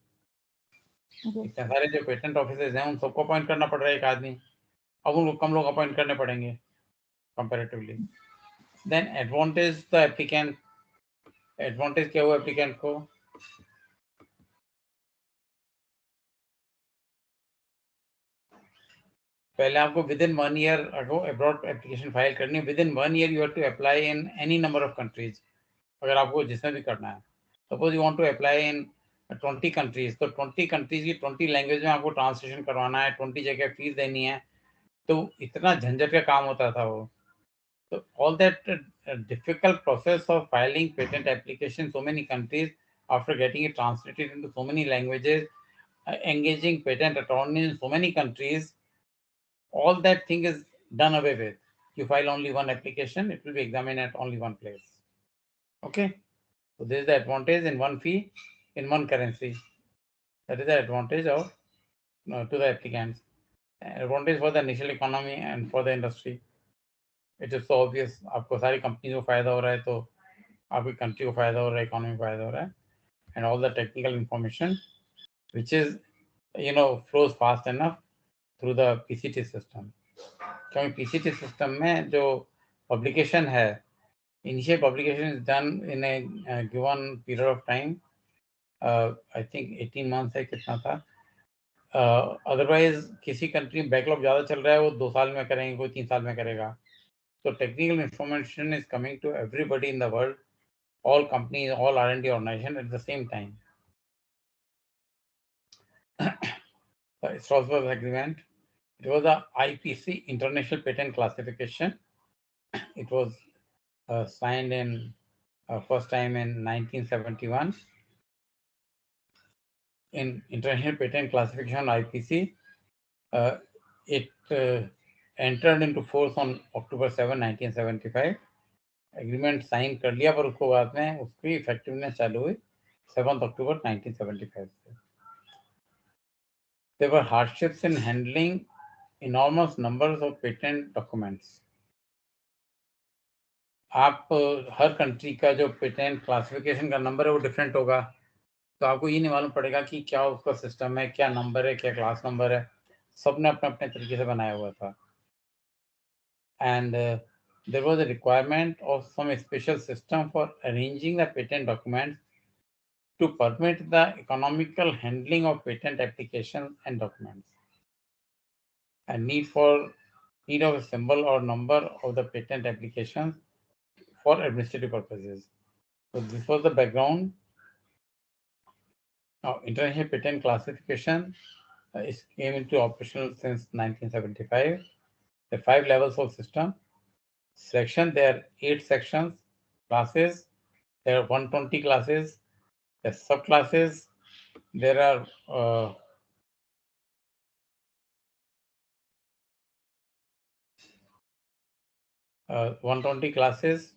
इतने सारे जो पेटेंट ऑफिसेस हैं उन सबको अपॉइंट करना पड़ रहा है एक आदमी, अब उनको कम लोग अपॉइंट करने पड़ेंगे comparatively. Then advantage the applicant, advantage क्या हुआ एप्लीकेंट को, पहले आपको within 1 year ago abroad application file करनी है, within 1 year you have to apply in any number of countries. अगर आपको जिसमें भी करना है, suppose you want to apply in 20 countries, तो 20 कंट्रीज की 20 लैंग्वेज में आपको ट्रांसलेशन करवाना है, 20 जगह फीस देनी है, तो इतना झंझट का काम होता था वो। तो all that difficult process of filing patent application in so many countries, after getting it translated into so many languages, engaging patent attorneys in so many countries, all that thing is done away with. You file only one application, it will be examined at only one place. Okay, so this is the advantage in one fee, in one currency. That is the advantage of to the applicants. Advantage for the initial economy and for the industry. It is so obvious, आपको सारी company को फायदा हो रहा है, तो आपकी country को फायदा हो रहा है, इकोनॉमी को फायदा हो रहा है, and all the technical information which is flows fast enough through the PCT system. क्योंकि पीसीटी सिस्टम में जो पब्लिकेशन है, initial publication is done in A given period of time, I think 18 months है, कितना था। अदरवाइज किसी country में backlog ज़्यादा चल रहा है, वो 2 साल में करेंगे, कोई 3 साल में करेगा। So technical information is coming to everybody in the world, all companies, all R&D organization at the same time. The Strasbourg Agreement, it was the IPC, International Patent Classification. It was signed in first time in 1971. In International Patent Classification, IPC, it entered into force on October 7, 1975. Agreement sign कर लिया, पर उसको बाद में उसकी effectiveness चालू हुई 7 अक्टूबर 1975 से। There were hardships in handling enormous numbers of patent documents. आप हर कंट्री का जो पेटेंट क्लासिफिकेशन का नंबर है वो डिफरेंट होगा, तो आपको ये नहीं मालूम पड़ेगा कि क्या उसका सिस्टम है, क्या नंबर है, क्या क्लास नंबर है, सबने अपने अपने तरीके से बनाया हुआ था। And there was a requirement of some special system for arranging the patent documents to permit the economical handling of patent applications and documents. A need of a symbol or number of the patent application for administrative purposes. So this was the background. Now, international patent classification came into operational since 1975. The 5 levels of system. Section, there are 8 sections. Classes, there are 120 classes. The subclasses, there are 120 classes.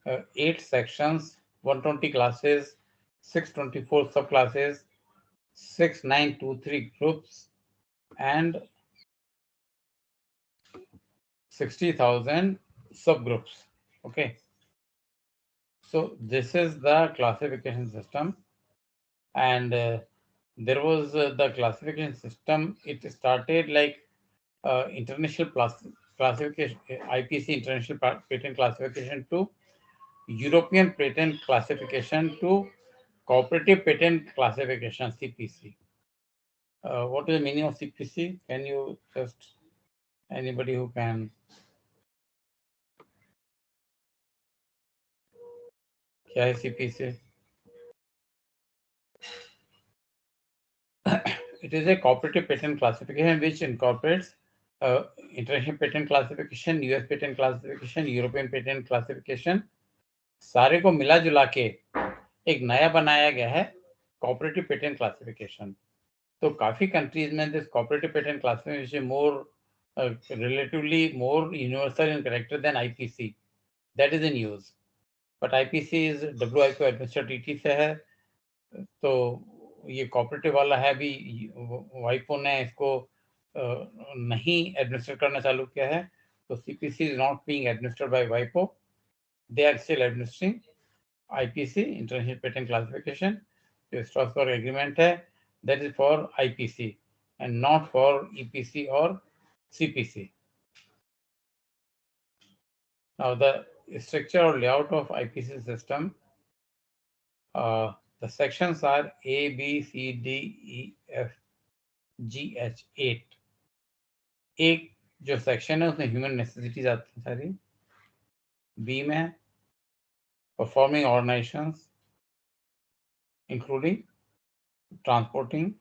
8 sections, 120 classes, 624 subclasses, 6923 groups, and 60,000 subgroups. Okay. So this is the classification system, and there was the classification system. It started like international classification, IPC International Patent Classification to European Patent Classification to Cooperative Patent Classification, CPC. What is the meaning of CPC? Can you just, anybody who can? क्या है CPC? It is a cooperative patent classification which incorporates international patent classification, US patent classification, European patent classification. सारे को मिला जुला के एक नया बनाया गया है cooperative patent classification. तो काफी कंट्रीज में this cooperative patent classification more relatively more universal in character than IPC. That is in use. But IPC is WIPO administered TT से है, तो ये cooperative वाला है भी WIPO ने इसको नहीं एडमिनिस्टर करना चालू किया है, तो CPC is not being administered by WIPO. They are still administering IPC, International Patent Classification. जो Strasbourg agreement है, that is for IPC and not for EPC or CPC. Now the structure or layout of IPC system, the sections are A, B, C, D, E, F, G, H, 8. एक जो section है उसमें human necessities आती हैं सारी. B में performing organisations including transporting.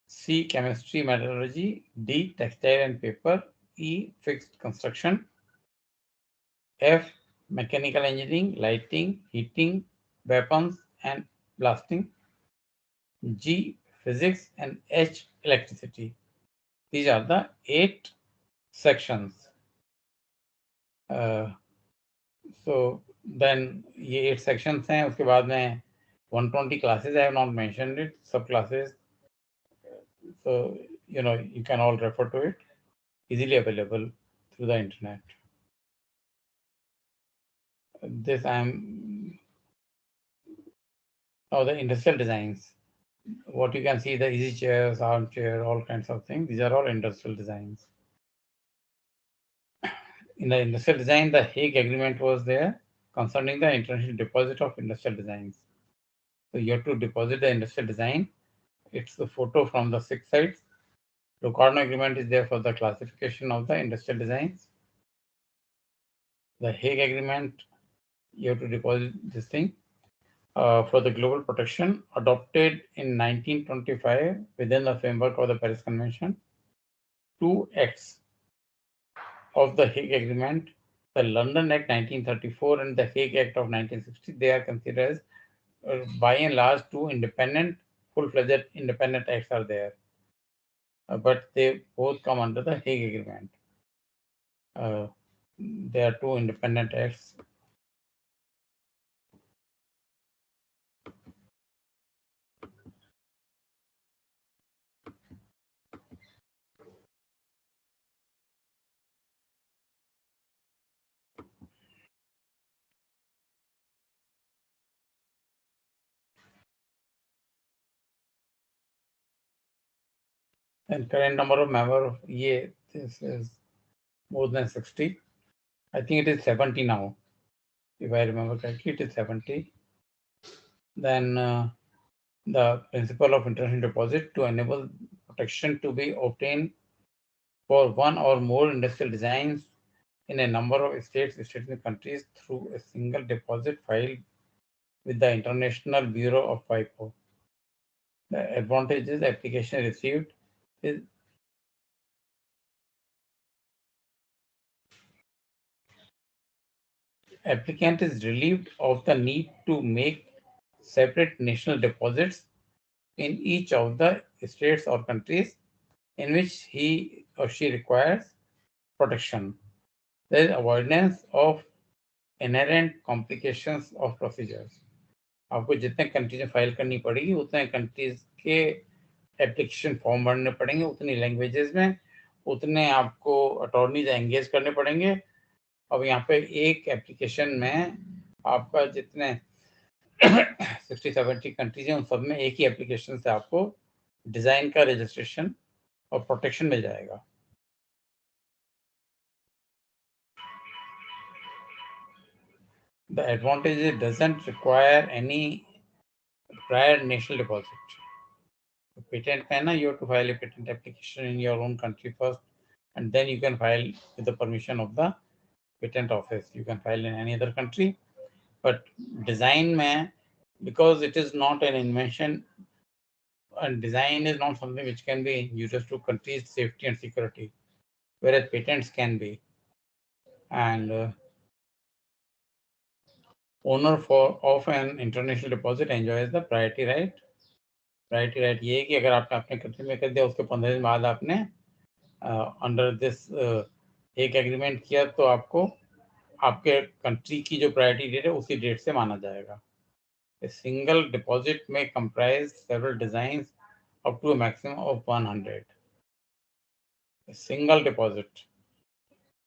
C, chemistry, metallurgy. D, textile and paper. E, fixed construction. F, mechanical engineering, lighting, heating, weapons and blasting. G, physics, and H, electricity. These are the 8 sections. So then ये 8 sections हैं. उसके बाद में 120 classes. I have not mentioned it. Subclasses. So you can all refer to it. Easily available through the internet. This now the industrial designs. What you can see, the easy chairs, armchair, all kinds of things. These are all industrial designs. In the industrial design, the Hague Agreement was there concerning the international deposit of industrial designs. So you have to deposit the industrial design. It's the photo from the 6 sites. Locarno Agreement is there for the classification of the industrial designs. The Hague Agreement, you have to deposit this thing. For the global protection adopted in 1925 within the framework of the Paris Convention. 2 acts of the Hague Agreement, the London Act 1934 and the Hague Act of 1960, they are considered as by and large 2 independent, full-fledged independent acts are there. But they both come under the Hague Agreement. They are 2 independent acts. And current number of members, this is more than 60. I think it is 70 now. If I remember correctly, it is 70. Then the principle of international deposit to enable protection to be obtained for one or more industrial designs in a number of states and countries through a single deposit filed with the International Bureau of WIPO. The advantages application received is applicant is relieved of the need to make separate national deposits in each of the states or countries in which he or she requires protection. There is avoidance of inherent complications of procedures. आपको जितने countries में file करनी पड़ेगी उतने countries के application form भरने पड़ेंगे, उतनी लैंग्वेजेस में, उतने आपको अटॉर्नीज एंगेज करने पड़ेंगे। अब यहाँ पे एक एप्लीकेशन में आपका जितने 60-70 कंट्रीज हैं उन सब में एक ही एप्लीकेशन से आपको डिजाइन का रजिस्ट्रेशन और प्रोटेक्शन मिल जाएगा। The advantage is it doesn't require any prior national deposit. Patent में ना, you have to file a patent application in your own country first, and then you can file with the permission of the patent office. You can file in any other country, but design में, because it is not an invention, and design is not something which can be used to country's safety and security, whereas patents can be. And owner of an international deposit enjoys the priority right. Priority right ये है कि अगर आपने अपने country में कर दिया, उसके 15 दिन बाद आपने अंडर दिस एक एग्रीमेंट किया, तो आपको आपके कंट्री की जो प्रायोरिटी डेट है उसी डेट से माना जाएगा। A single deposit may comprise several designs up to a maximum of 100. A single deposit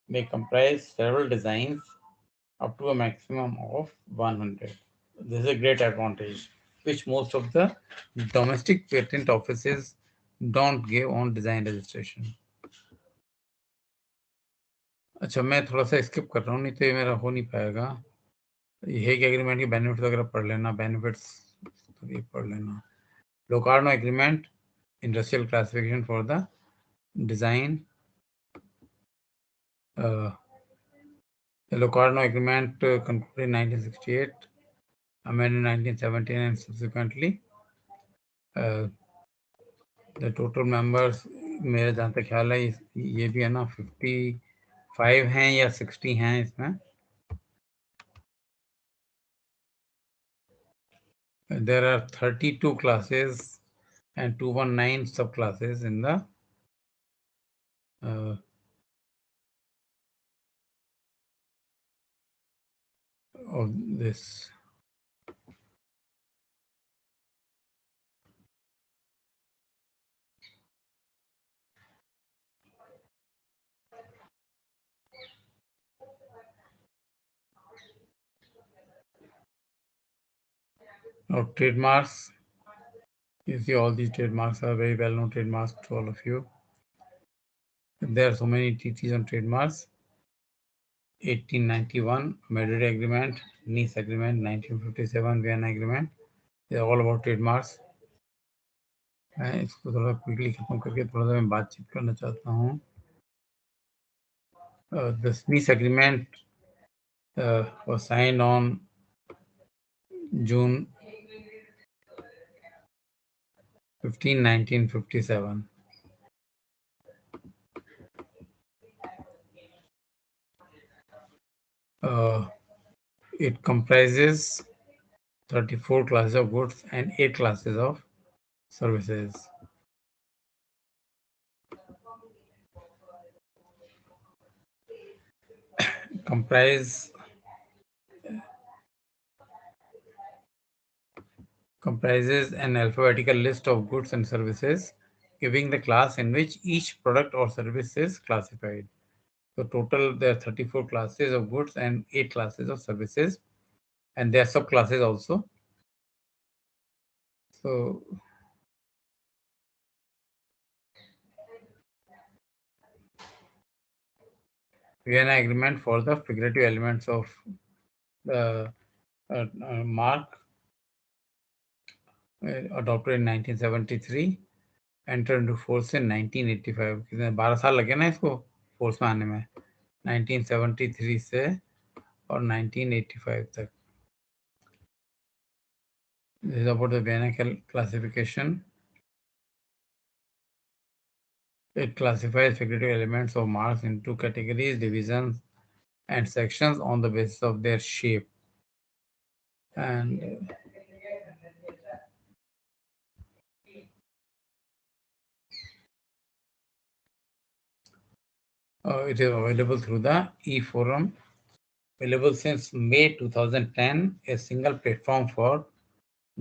may comprise several designs up to a maximum of 100. This is a great advantage, which most of the domestic patent offices don't give on design registration. अच्छा, मैं थोड़ा सा skip कर रहा हूँ, नहीं तो ये मेरा हो नहीं पाएगा। हेग एग्रीमेंट के बेनिफिट्स वगैरह पढ़ लेना, बेनिफिट्स तो ये पढ़ लेना। Locarno agreement, industrial classification for the design. Locarno Agreement concluded in 1968, amended in 1917, and subsequently the total members, मेरे जहाँ तक ख्याल है ये भी है ना 55 हैं या 60 हैं इसमें। There are 32 classes and 219 subclasses in the of this. Of trademarks, you see all these trademarks are very well known trademarks to all of you. There are so many treaties on trademarks. 1891 Madrid Agreement, Nice Agreement, 1957 Vienna Agreement. They are all about trademarks. मैं इसको थोड़ा quickly खत्म करके थोड़ा सा मैं बातचीत करना चाहता हूँ। This Nice Agreement was signed on June 15, 1957. It comprises 34 classes of goods and 8 classes of services. Comprises an alphabetical list of goods and services, giving the class in which each product or service is classified. So total there are 34 classes of goods and 8 classes of services, and there are subclasses also. So Vienna Agreement for the figurative elements of the mark, adopted in 1973, entered into force in 1985. कितने 12 साल लगे ना इसको force में आने में, 1973 से और 1985 तक. This is about the Vienna classification. It classifies figurative elements of marks into categories, divisions, and sections on the basis of their shape. And it is available through the e-forum available since May 2010, a single platform for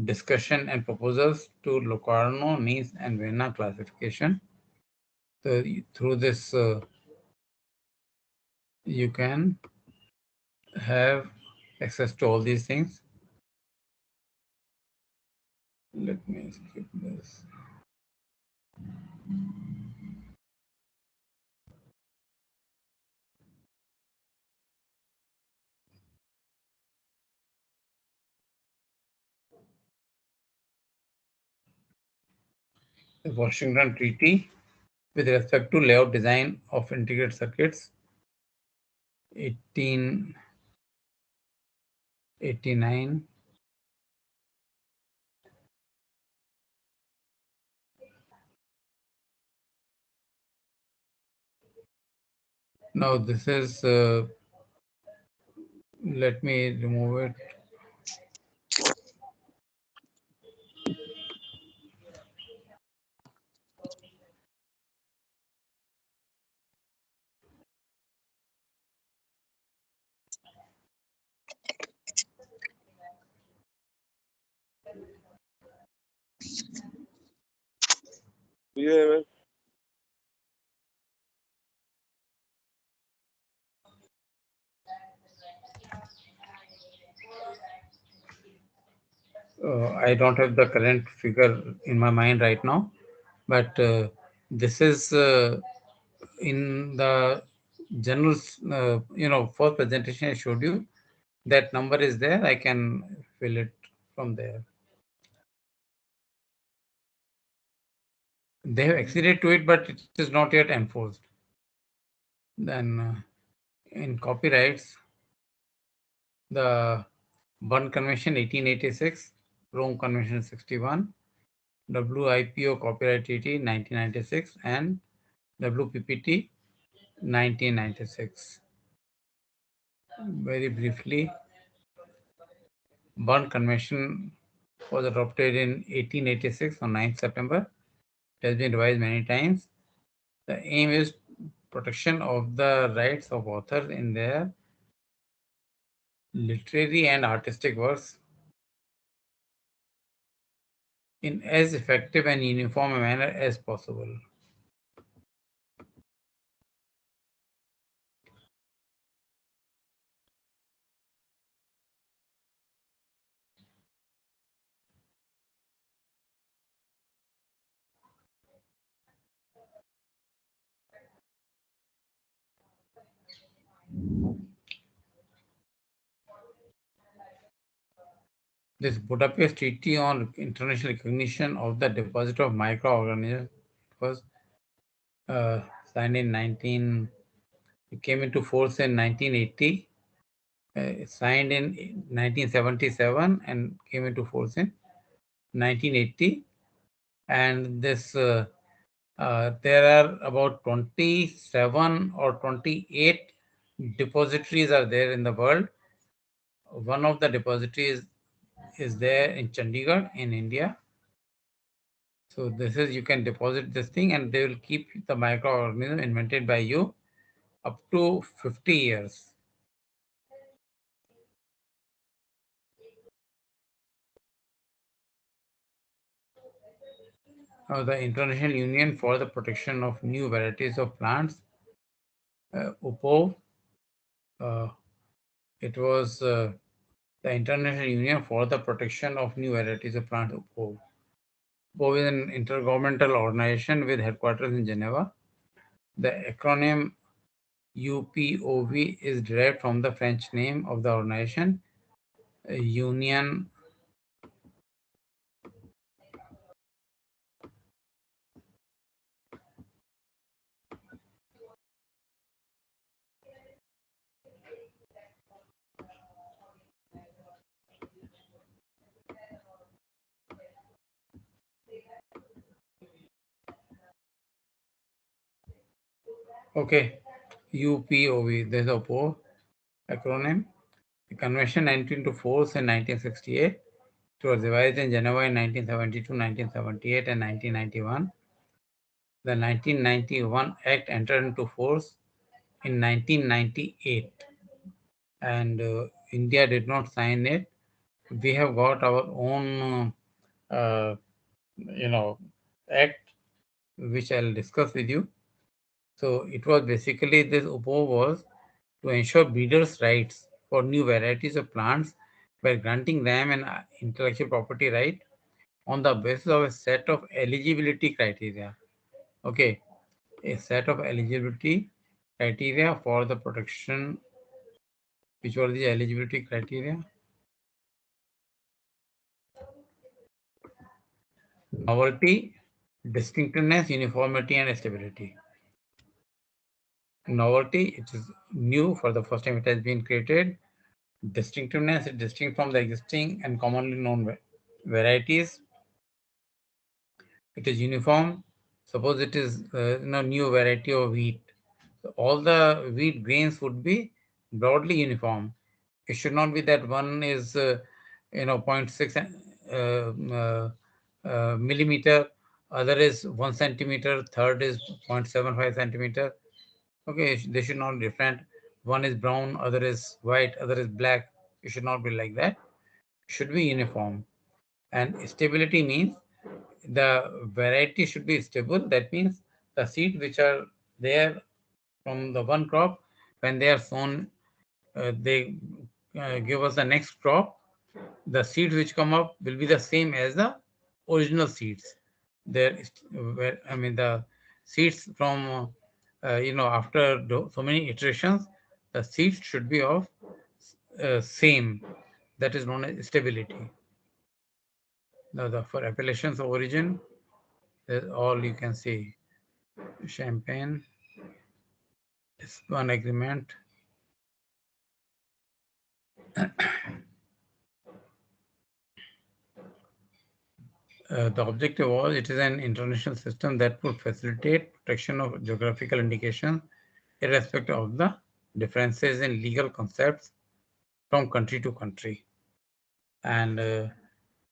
discussion and proposals to Locarno, Nice, and Vienna classification. So through this, you can have access to all these things. Let me skip this. The Washington Treaty with respect to layout design of integrated circuits, 1889. Now this is, let me remove it. Yeah. I don't have the current figure in my mind right now, but this is in the general, first presentation I showed you. That number is there. I can fill it from there. They have acceded to it, but it is not yet enforced. Then in copyrights, the Bern Convention 1886, Rome Convention 61, WIPO Copyright Treaty 1996, and WPPT 1996. Very briefly, Bern Convention was adopted in 1886 on 9th September. It has been revised many times. The aim is protection of the rights of authors in their literary and artistic works in as effective and uniform a manner as possible. This Budapest Treaty on International Recognition of the Deposit of Microorganisms was signed in it came into force in 1980, signed in 1977 and came into force in 1980. And this there are about 27 or 28 depositories are there in the world. One of the depositories is there in Chandigarh in India. So this is, you can deposit this thing and they will keep the microorganism invented by you up to 50 years. Now the International Union for the Protection of New Varieties of Plants, UPOV, it was the International Union for the Protection of New Varieties of Plants, UPOV. UPOV is an intergovernmental organization with headquarters in Geneva. The acronym UPOV is derived from the French name of the organization, Union Okay, UPOV, there's a UPOV acronym. The convention entered into force in 1968. It was revised in Geneva in 1972, 1978, and 1991. The 1991 Act entered into force in 1998. and India did not sign it. We have got our own, act, which I'll discuss with you. So it was basically, this UPO was to ensure breeders' rights for new varieties of plants by granting them an intellectual property right on the basis of a set of eligibility criteria. Okay, a set of eligibility criteria for the protection. Which were the eligibility criteria? Novelty, distinctiveness, uniformity, and stability. Novelty, it is new, for the first time it has been created. Distinctiveness, it is distinct from the existing and commonly known varieties. It is uniform. Suppose it is new variety of wheat. So all the wheat grains would be broadly uniform. It should not be that one is 0.6 millimeter, other is 1 centimeter, third is 0.75 centimeter. Okay, they should not be different. One is brown, other is white, other is black. It should not be like that. It should be uniform. And stability means the variety should be stable. That means the seeds which are there from the one crop, when they are sown, they give us the next crop. The seeds which come up will be the same as the original seeds. The seeds from after so many iterations, the seeds should be of same. That is known as stability. Now, for appellations of origin, all you can see: Champagne, Lisbon Agreement. The objective was, it is an international system that would facilitate protection of geographical indications irrespective of the differences in legal concepts from country to country. And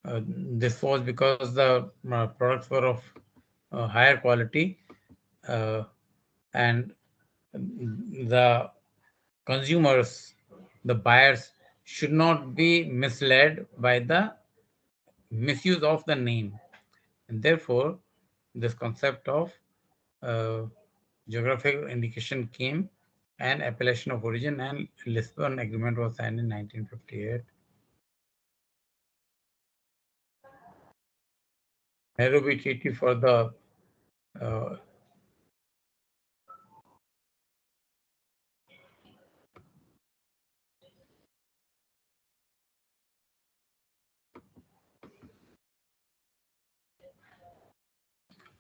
this was because the products were of higher quality, and the consumers, the buyers, should not be misled by the misuse of the name. And therefore, this concept of geographical indication came, and appellation of origin and Lisbon Agreement was signed in 1958. Nairobi Treaty for the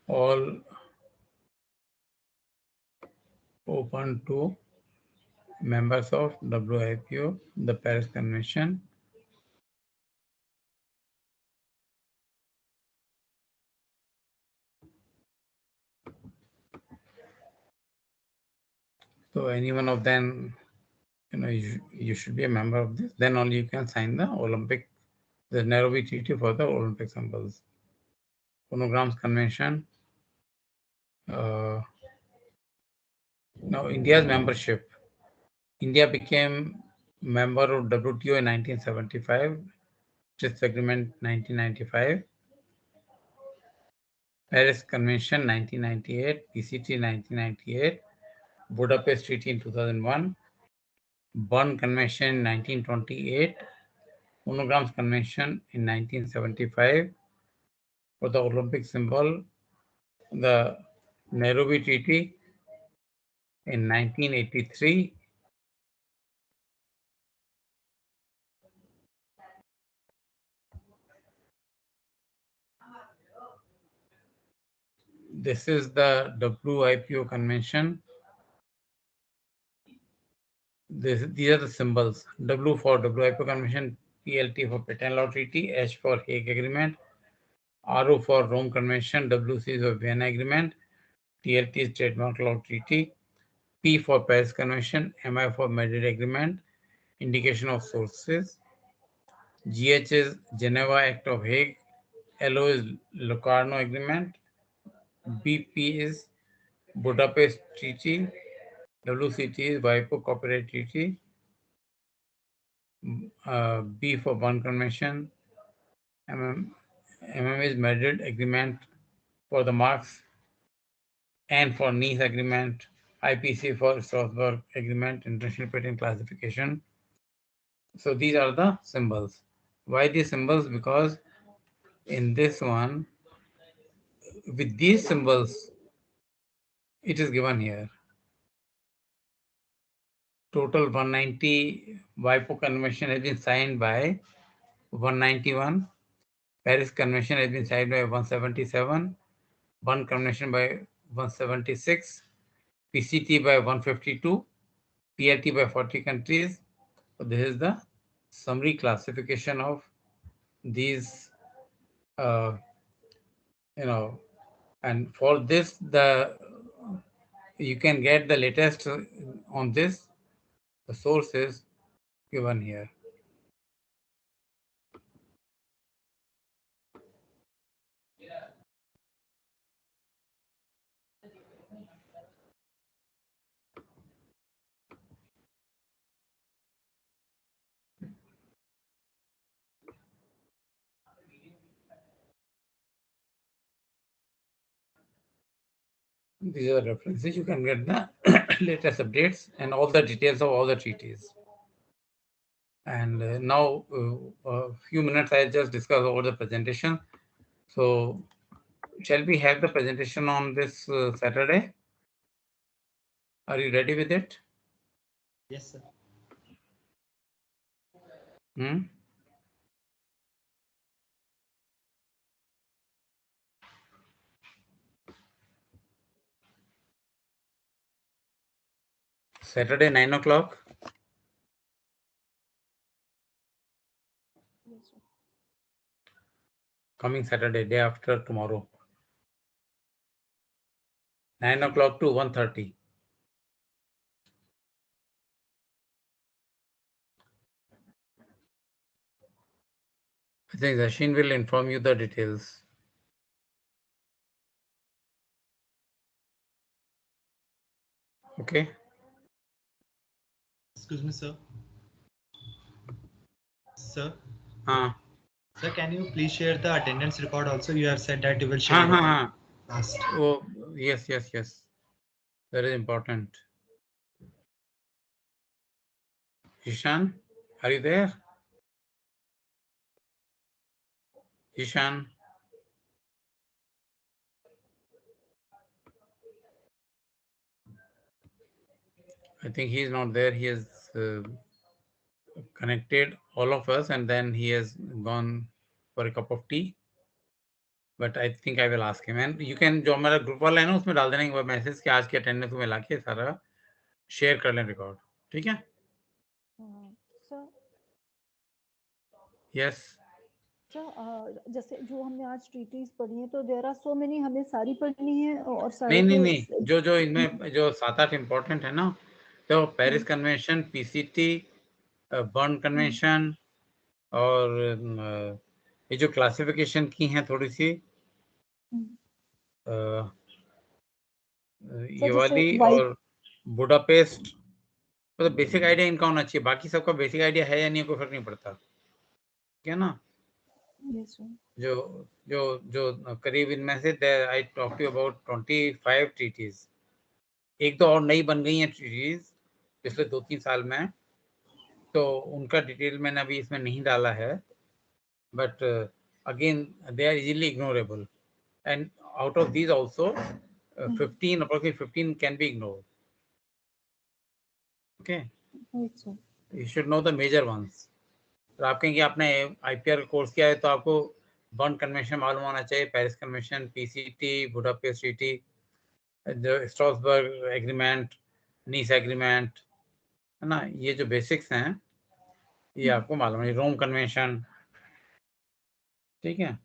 all open to members of WIPO, the Paris Convention. So any one of them, you should be a member of this. Then only you can sign the Nairobi Treaty for the Olympic symbols. Phonograms Convention. Now, India's membership. India became member of WTO in 1975, TRIPS Agreement 1995, Paris Convention 1998, PCT 1998, Budapest Treaty in 2001, Bern Convention in 1928, Phonograms Convention in 1975 for the Olympic symbol, the Nairobi Treaty in 1983, this is the WIPO convention. These are the symbols: W for WIPO convention, PLT for Patent Law Treaty, H for Hague Agreement, RO for Rome Convention, WC is for Vienna Agreement, TLT is Trademark Law Treaty, P for Paris Convention, MI for Madrid Agreement, Indication of Sources, GH is Geneva Act of Hague, LO is Locarno Agreement, BP is Budapest Treaty, WCT is WIPO Copyright Treaty, B for Bern Convention. MM is Madrid Agreement for the marks. N for Nice Agreement. IPC for Strasbourg Agreement, International Patent Classification. So these are the symbols. Why these symbols? Because in this one, with these symbols, it is given here. Total 190 WIPO Convention has been signed by 191. Paris Convention has been signed by 177. Bern Convention by 176. PCT by 152. PLT by 40 countries. So this is the summary classification of these, and for this, you can get the latest on this. The source is given here. These are the references. You can get the latest updates and all the details of all the treaties. And now, a few minutes I just discuss over the presentation. So, shall we have the presentation on this Saturday? Are you ready with it? Yes, sir. Saturday, 9 o'clock. Yes, sir. Coming Saturday, day after tomorrow. 9 o'clock to 1:30. I think Zashin will inform you the details. Okay. Excuse me, sir. Sir. Sir, can you please share the attendance record also? You have said that you will share it last. Oh, yes. That is important. Ishan, are you there? Ishan. I think he is not there. He has connected all of us and then he has gone for a cup of tea. But I think I will ask him. And you can, जो हमारा group वाला है ना, उसमें डाल देना message कि आज की अटेंडेंस में लाके सारा शेयर कर लें रिकॉर्ड. ठीक है? सर. यस. सर, जैसे जो हमने आज ट्रीटीज पढ़ी हैं तो देयर आर सो मेनी, हमें सारी पढ़नी है और सारे नहीं, जो इनमें जो 7-8 इम्पोर्टेंट है ना, तो Paris convention, PCT, burn convention और ये जो क्लासिफिकेशन की हैं थोड़ी सी, ये वाली और बुडापेस्ट, तो बेसिक आइडिया इनका होना चाहिए. बाकी सबका बेसिक आइडिया है या नहीं, कोई फर्क नहीं पड़ता. ठीक है ना? जो करीब इनमें से I talk you about 25 treaties. एक तो और नई बन गई हैं ट्रीटीज पिछले 2-3 साल में, तो उनका डिटेल मैंने अभी इसमें नहीं डाला है. But again they are easily ignorable and out of these also 15 can be ignored. Okay, you should know the major ones. तो आप कहेंगे आपने आईपीआर कोर्स किया है तो आपको बर्न कन्वेंशन मालूम होना चाहिए, Paris convention, PCT, Budapest treaty, Strasbourg agreement, Nice agreement, है ना. ये जो बेसिक्स हैं ये आपको मालूम है. Rome convention. ठीक है.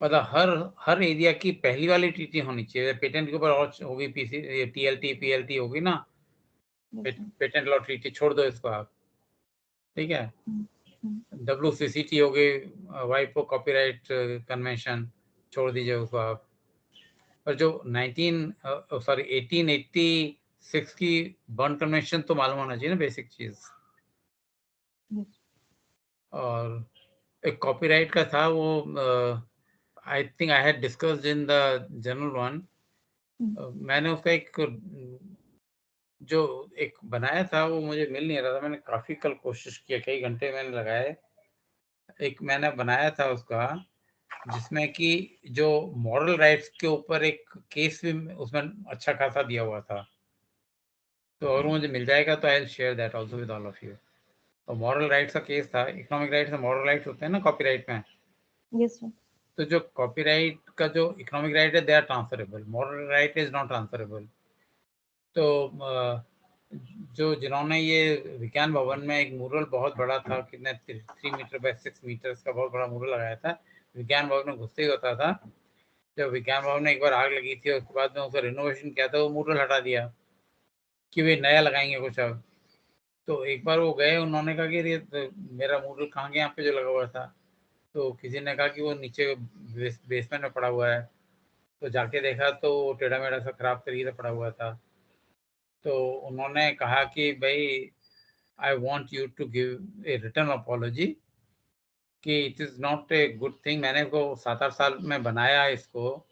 मतलब हर एरिया की पहली वाली ट्रीटी होनी चाहिए. पेटेंट के ऊपर और होगी, पीसी, टीएलटी, पीएलटी होगी ना. पेटेंट लॉ ट्रीटी छोड़ दो इसको आप. ठीक है. WCCT हो गई, वाइपो कॉपीराइट कन्वेंशन, छोड़ दीजिए उसको आप. और जो 1886 की बर्न कन्वेंशन तो मालूम होना चाहिए ना, बेसिक चीज. Yes. और एक कॉपीराइट का था वो I think I had discussed in the general one. मैंने उसका जो एक बनाया था वो मुझे मिल नहीं रहा था। मैंने काफ़ी कल कोशिश किया, कई घंटे मैंने लगाए। एक मैंने बनाया था उसका जिसमें कि जो मॉरल राइट्स के ऊपर एक केस भी उसमें अच्छा खासा दिया हुआ था। तो अगर मुझे मिल जाएगा तो I will share that also with all of you. और मॉरल राइट्स का केस था। इकोनॉमिक राइट्स और मॉरल राइट्स होते हैं ना कॉपीराइट में। Yes, sir. तो जो कॉपीराइट का जो इकोनॉमिक राइट है they are transferable, moral right is not transferable. तो जो जिन्होंने ये विज्ञान भवन में एक मुरल बहुत बड़ा था, कितने 3 मीटर बाय 6 मीटर्स का बहुत बड़ा मुरल लगाया था, विज्ञान भवन में घुसते ही होता था। जब विज्ञान भवन में एक बार आग लगी थी और उसके बाद में उसका रिनोवेशन किया था, वो मुरल हटा दिया कि वे नया लगाएंगे कुछ अब। तो एक बार वो गए, उन्होंने कहा कि ये मेरा मुरल कहाँ गया यहाँ पे जो लगा हुआ था। तो किसी ने कहा कि वो नीचे बेसमेंट में पड़ा हुआ है। तो जाके देखा तो टेढ़ा मेढ़ा सा खराब तरीके से पड़ा हुआ था। तो उन्होंने कहा कि भाई I want you to give a return apology कि it is not a good thing. मैंने इसको 7-8 साल में बनाया इसको,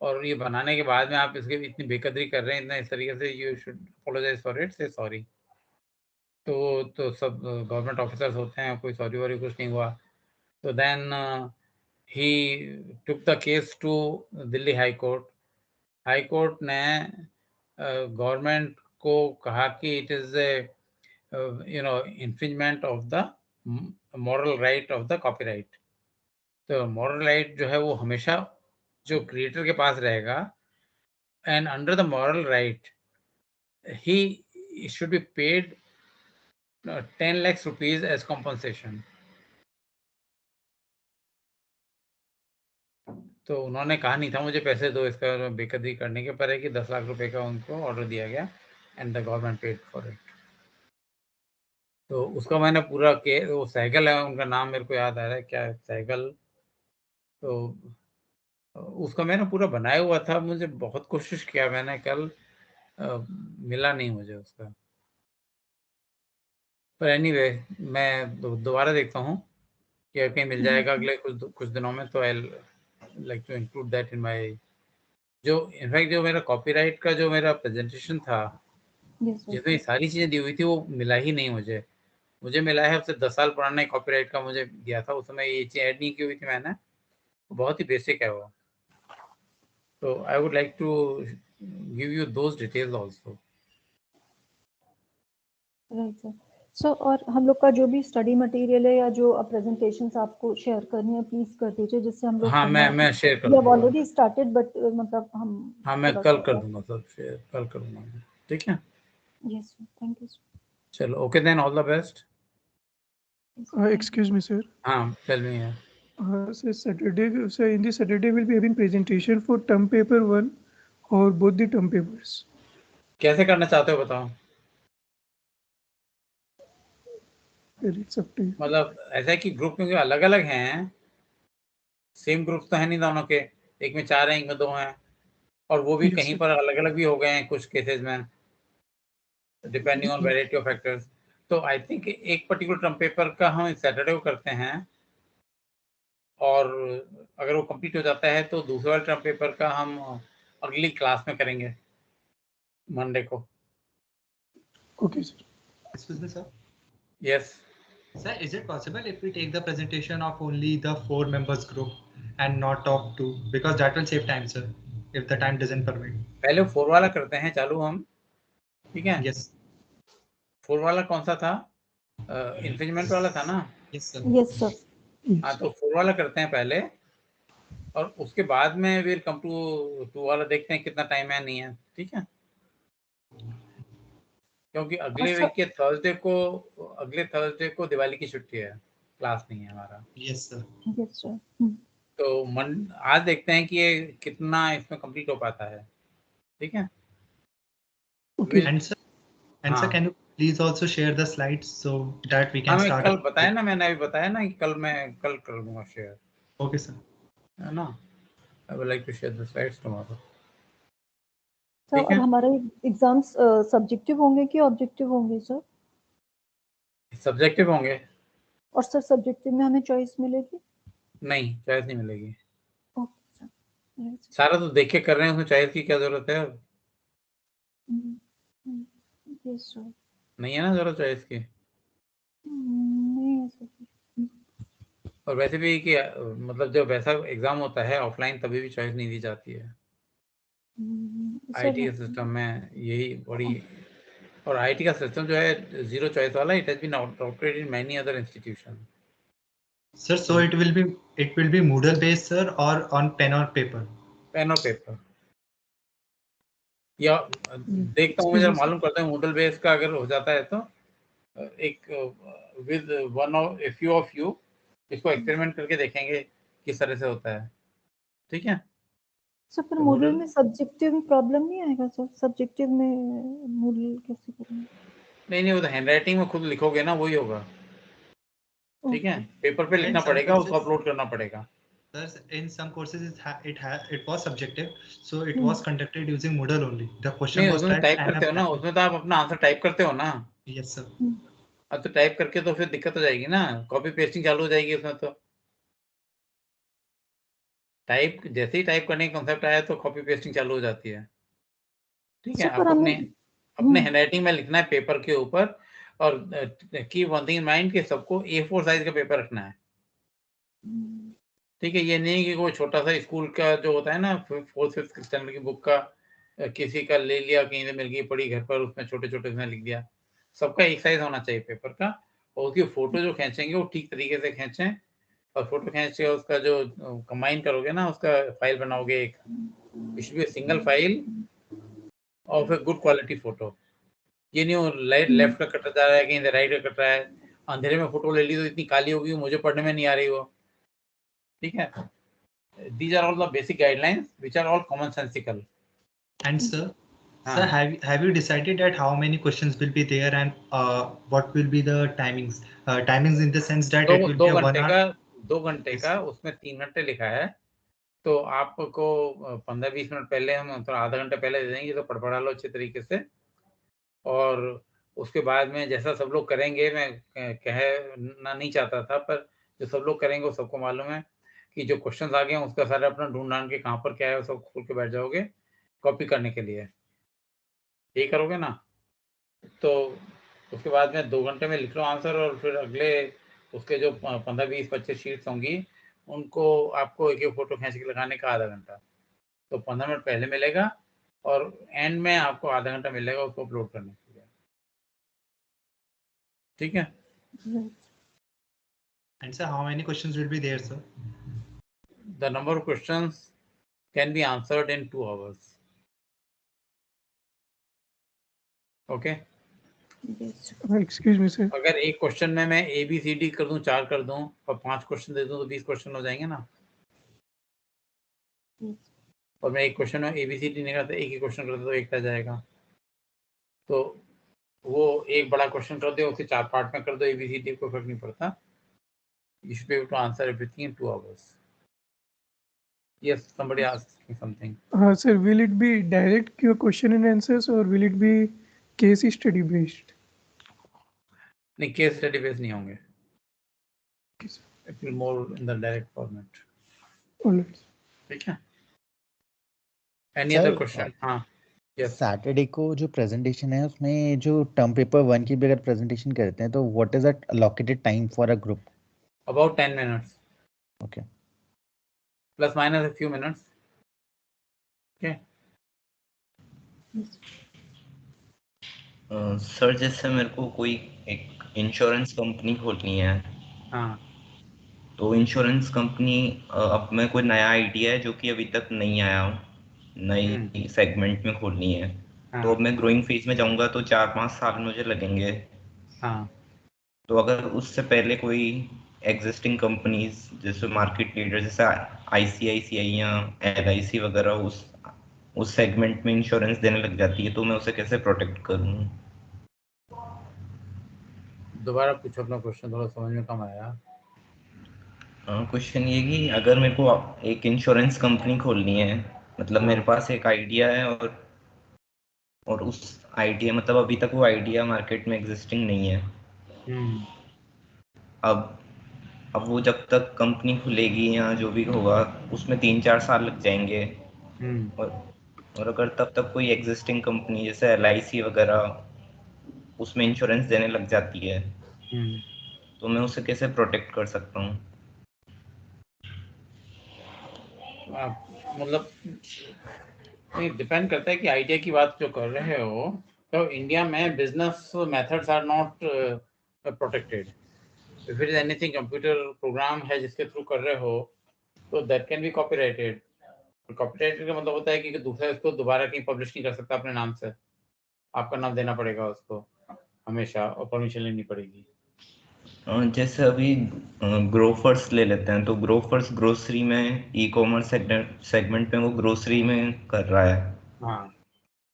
और ये बनाने के बाद में आप इसकी इतनी बेकदरी कर रहे हैं इतना इस तरीके से, you should apologise for it, say sorry. तो सब गवर्नमेंट ऑफिसर्स होते हैं, कोई सॉरी वॉरी कुछ नहीं हुआ। तो then he took the case to Delhi high court. High court ने गवर्नमेंट को कहा कि it is a infringement of the moral right of the copyright. तो मॉरल राइट जो है वो हमेशा जो क्रिएटर के पास रहेगा, and under the moral right he should be paid 10 lakhs rupees as compensation. तो उन्होंने कहा नहीं था मुझे पैसे दो इसका बेकदरी करने के, पर है कि 10 लाख रुपए का उनको ऑर्डर दिया गया and the government paid for it. तो उसका मैंने पूरा के वो सहगल है उनका नाम, मेरे को याद आ रहा है क्या, सहगल। तो उसका मैंने पूरा बनाया हुआ था, मुझे बहुत कोशिश किया मैंने कल, मिला नहीं मुझे उसका। पर एनीवे मैं दोबारा देखता हूँ कि कहीं मिल जाएगा अगले कुछ दिनों में, तो I like to include that in my जो इनफैक्ट जो मेरा कॉपीराइट का जो मेरा प्रेजेंटेशन था, जिसमें ये सारी चीज़ें दी हुई थी वो मिला ही नहीं मुझे मिला है उससे 10 साल पुराना कॉपीराइट का मुझे दिया था, उस समय ये चीज़ ऐड नहीं की हुई थी मैंने, बहुत ही बेसिक है वो। तो I would like to give you those details also. Right sir. So और हम लोग का जो भी स्टडी मटेरियल है या जो प्रेजेंटेशंस आपको शेयर करनी है प्लीज कर दीजिए, जिससे हम लोग हाँ मैं शेयर कर दूंगा। ऑलरेडी स्टार्टेड बट मतलब हम हाँ मैं कल कर दूंगा सर, शेयर कल करूंगा, ठीक है। Yes sir, thank you. चलो okay then, all the best. Excuse me, sir. Tell me. So Saturday, so in the Saturday we'll be having presentation for term paper 1 or both the term papers. कैसे करना चाहते हो बताओ? It's up to you. मतलब ऐसा है कि group में अलग अलग हैं, सेम ग्रुप तो है नहीं दोनों के, एक में 4 हैं एक में 2 हैं, और वो भी Yes, कहीं sir. पर अलग अलग भी हो गए हैं कुछ केसेस में, depending on variety of factors. तो आई थिंक एक पर्टिकुलर टर्म पेपर का हम सैटरडे को करते हैं, और अगर वो कंप्लीट हो जाता है तो दूसरे वाले टर्म पेपर का हम अगली क्लास में करेंगे मंडे को। Okay, sir. Excuse me, sir. Yes. Sir, is it possible if we take the presentation of only the 4 members group and not of 2, because that will save time, sir, if the time doesn't permit. पहले 4 वाला करते हैं चालू हम, ठीक है? Yes. 4 वाला कौन सा था? इन्फ्रिंजमेंट वाला था ना? Yes, sir. Yes sir. हाँ तो 4 वाला करते हैं पहले, और उसके बाद में विल कम टू 2 वाला, देखते हैं कितना टाइम है नहीं है, ठीक है? क्योंकि अगले वीक के अगले थर्सडे को दिवाली की छुट्टी है, क्लास नहीं है हमारा। Yes, sir. Yes sir. तो आज देखते हैं कि ये कितना इसमें कंप्लीट हो पाता है, ठीक है? Okay. And sir, हाँ। can you please also share the slides so that we can start? कल बताया ना, मैंने अभी बताया ना कि कल कर दूंगा शेयर। Okay, sir. है ना? I would like to share the slides tomorrow. Sir और हमारे एग्जाम्स सब्जेक्टिव होंगे कि ऑब्जेक्टिव होंगे सर? सब्जेक्टिव होंगे। और सर सब्जेक्टिव में हमें चॉइस मिलेगी? नहीं, चॉइस नहीं मिलेगी। Okay sir. सारा तो देख के कर रहे हैं, उसमें चॉइस की क्या जरूरत है? अब यस सर। नहीं है ना जरूरत चॉइस की। नहीं है सर। और वैसे भी कि मतलब जब वैसा एग्जाम होता है ऑफलाइन तभी भी चॉइस नहीं दी जाती है आईटी के सिस्टम में, यही बड़ी। और आईटी का सिस्टम जो है जीरो चॉइस वाला, it has been adopted in many other institutions. Sir, so it will be Moodle based, sir, or on pen or paper? Pen और पेपर, या देखता हूँ मैं जरा मालूम करता हूँ Moodle बेस का अगर हो जाता है तो एक with one of a few of you इसको एक्सपेरिमेंट करके देखेंगे किस तरह से होता है, ठीक है? सर पर Moodle में सब्जेक्टिव में प्रॉब्लम नहीं आएगा सर? सब्जेक्टिव में Moodle कैसे करेंगे? नहीं, वो तो हैंडराइटिंग में खुद लिखोगे ना, वही होगा, ठीक है? पेपर पे लिखना पड़ेगा, उसको अपलोड करना पड़ेगा। Sir, in some courses it was subjective, so it was conducted using Moodle only. The question नहीं, was उसमें टाइप and करते हो ना, उसमें तो आप अपना आंसर टाइप करते हो ना। Yes sir. अब तो टाइप करके तो फिर दिक्कत हो जाएगी ना, कॉपी पेस्टिंग चालू हो जाएगी उसमें। तो टाइप जैसे ही टाइप करने का कंसेप्ट आया तो कॉपी पेस्टिंग चालू हो जाती है, ठीक है? आपको अपने हैंडराइटिंग में लिखना है पेपर के ऊपर, और keep one thing in mind कि सबको A4 साइज का पेपर रखना है, ठीक है? ये नहीं कि कोई छोटा सा स्कूल का जो होता है ना 4th 5th स्टैंडर्ड की बुक का किसी का ले लिया, कहीं से मिल गई पड़ी घर पर, उसमें छोटे-छोटे उसमें लिख दिया। सबका एक साइज होना चाहिए पेपर का, और उसकी फोटो जो खींचेंगे वो ठीक तरीके से खींचें, और फोटो खींच के उसका जो कंबाइन करोगे ना, उसका फाइल बनाओगे एक, it should be a single file of a good quality photo. ये नहीं हो लेफ्ट का कटा जा रहा है, कहीं राइट का कट रहा है, अंधेरे में फोटो ले ली तो इतनी काली होगी मुझे पढ़ने में नहीं आ रही वो, ठीक है? These are all the basic guidelines which are all commonsensical. And sir, have you decided that how many questions will be there and what will be the timings? Timings in the sense that it will be a 1 hour. 2 घंटे का, उसमें 3 घंटे लिखा है, तो आपको 15-20 minute पहले हम थोड़ा आधा घंटा पहले दे देंगे, तो पढ़ा लो अच्छे तरीके से। और उसके बाद में जैसा सब लोग करेंगे, मैं कहना नहीं चाहता था, पर जो सब लोग करेंगे वो सबको मालूम है कि जो क्वेश्चंस आ गए हैं उसका सारा अपना ढूंढ के कहाँ पर क्या है सब खोल के बैठ जाओगे कॉपी करने के लिए, यही करोगे ना? तो उसके बाद में 2 घंटे में लिख लो आंसर, और फिर अगले उसके जो 15-20-25 शीट्स होंगी उनको आपको एक फोटो खींच के लगाने का आधा घंटा, तो 15 मिनट पहले मिलेगा, और एंड में आपको आधा घंटा मिलेगा उसको अपलोड करने के लिए, ठीक है? And sir, how many questions will be there, sir? The number of questions can be answered in 2 hours. Okay? Excuse me, sir. अगर एक क्वेश्चन में मैं ABCD कर दूं, 4 कर दूं, और 5 क्वेश्चन दे दूं, तो 20 क्वेश्चन हो जाएंगे ना। और मैं एक क्वेश्चन में ABCD नहीं करता, एक ही क्वेश्चन करता तो एक रह जाएगा। तो वो एक बड़ा क्वेश्चन कर दो, उसे 4 पार्ट में कर दो, ABCD को फर्क नहीं पड़ता। You should be able to answer everything in 2 hours. Yes, somebody asked me something. Sir, will it be direct question and answers or will it be case study based? नहीं, case study based नहीं होंगे, it will more in the direct format, ठीक है? Any other question? हाँ, yes. Saturday को जो presentation है उसमें जो टर्म पेपर 1 की भी अगर प्रेजेंटेशन करते हैं तो what is that allocated time for a group? About 10 minutes. Okay. Plus minus a few minutes. Okay. Sir जैसे मेरे को कोई एक इंश्योरेंस कंपनी खोलनी है, हाँ, तो इंश्योरेंस कंपनी अब मैं कोई नया आइडिया है जो कि अभी तक नहीं आया हूँ, नई सेगमेंट में खोलनी है, तो अब मैं ग्रोइंग फेज में जाऊंगा तो 4-5 साल मुझे लगेंगे। हाँ, तो अगर उससे पहले कोई एग्जिस्टिंग कंपनीज जैसे मार्केट लीडर जैसे ICICI या LIC वगैरह उस सेगमेंट में इंश्योरेंस देने लग जाती है, तो मैं उसे कैसे प्रोटेक्ट करूँ? दोबारा पूछो अपना क्वेश्चन, थोड़ा समझ में कम आया। क्वेश्चन ये कि अगर मेरे को एक इंश्योरेंस कंपनी खोलनी है, मतलब मेरे पास एक आइडिया है, और उस आइडिया मतलब अभी तक वो आइडिया मार्केट में एग्जिस्टिंग नहीं है। अब अब वो जब तक कंपनी खुलेगी या जो भी होगा उसमें 3-4 साल लग जाएंगे। और अगर तब तक कोई एग्जिस्टिंग कंपनी जैसे LIC वगैरह उसमें इंश्योरेंस देने लग जाती है तो मैं उसे कैसे प्रोटेक्ट कर सकता हूँ? मतलब नहीं, डिपेंड करता है कि आइडिया की बात जो कर रहे हो। तो इंडिया में business methods are not protected. If it is anything computer program है जिसके थ्रू कर रहे हो तो that can be copyrighted. Copyrighted का मतलब होता है कि दूसरा इसको दोबारा कहीं पब्लिश नहीं कर सकता अपने नाम से, आपका नाम देना पड़ेगा उसको हमेशा और परमिशन लेनी पड़ेगी। जैसे अभी ग्रोफर्स ले लेते हैं तो ग्रोफर्स ग्रोसरी में ई-कॉमर्स सेगमेंट में वो ग्रोसरी में कर रहा है। हाँ,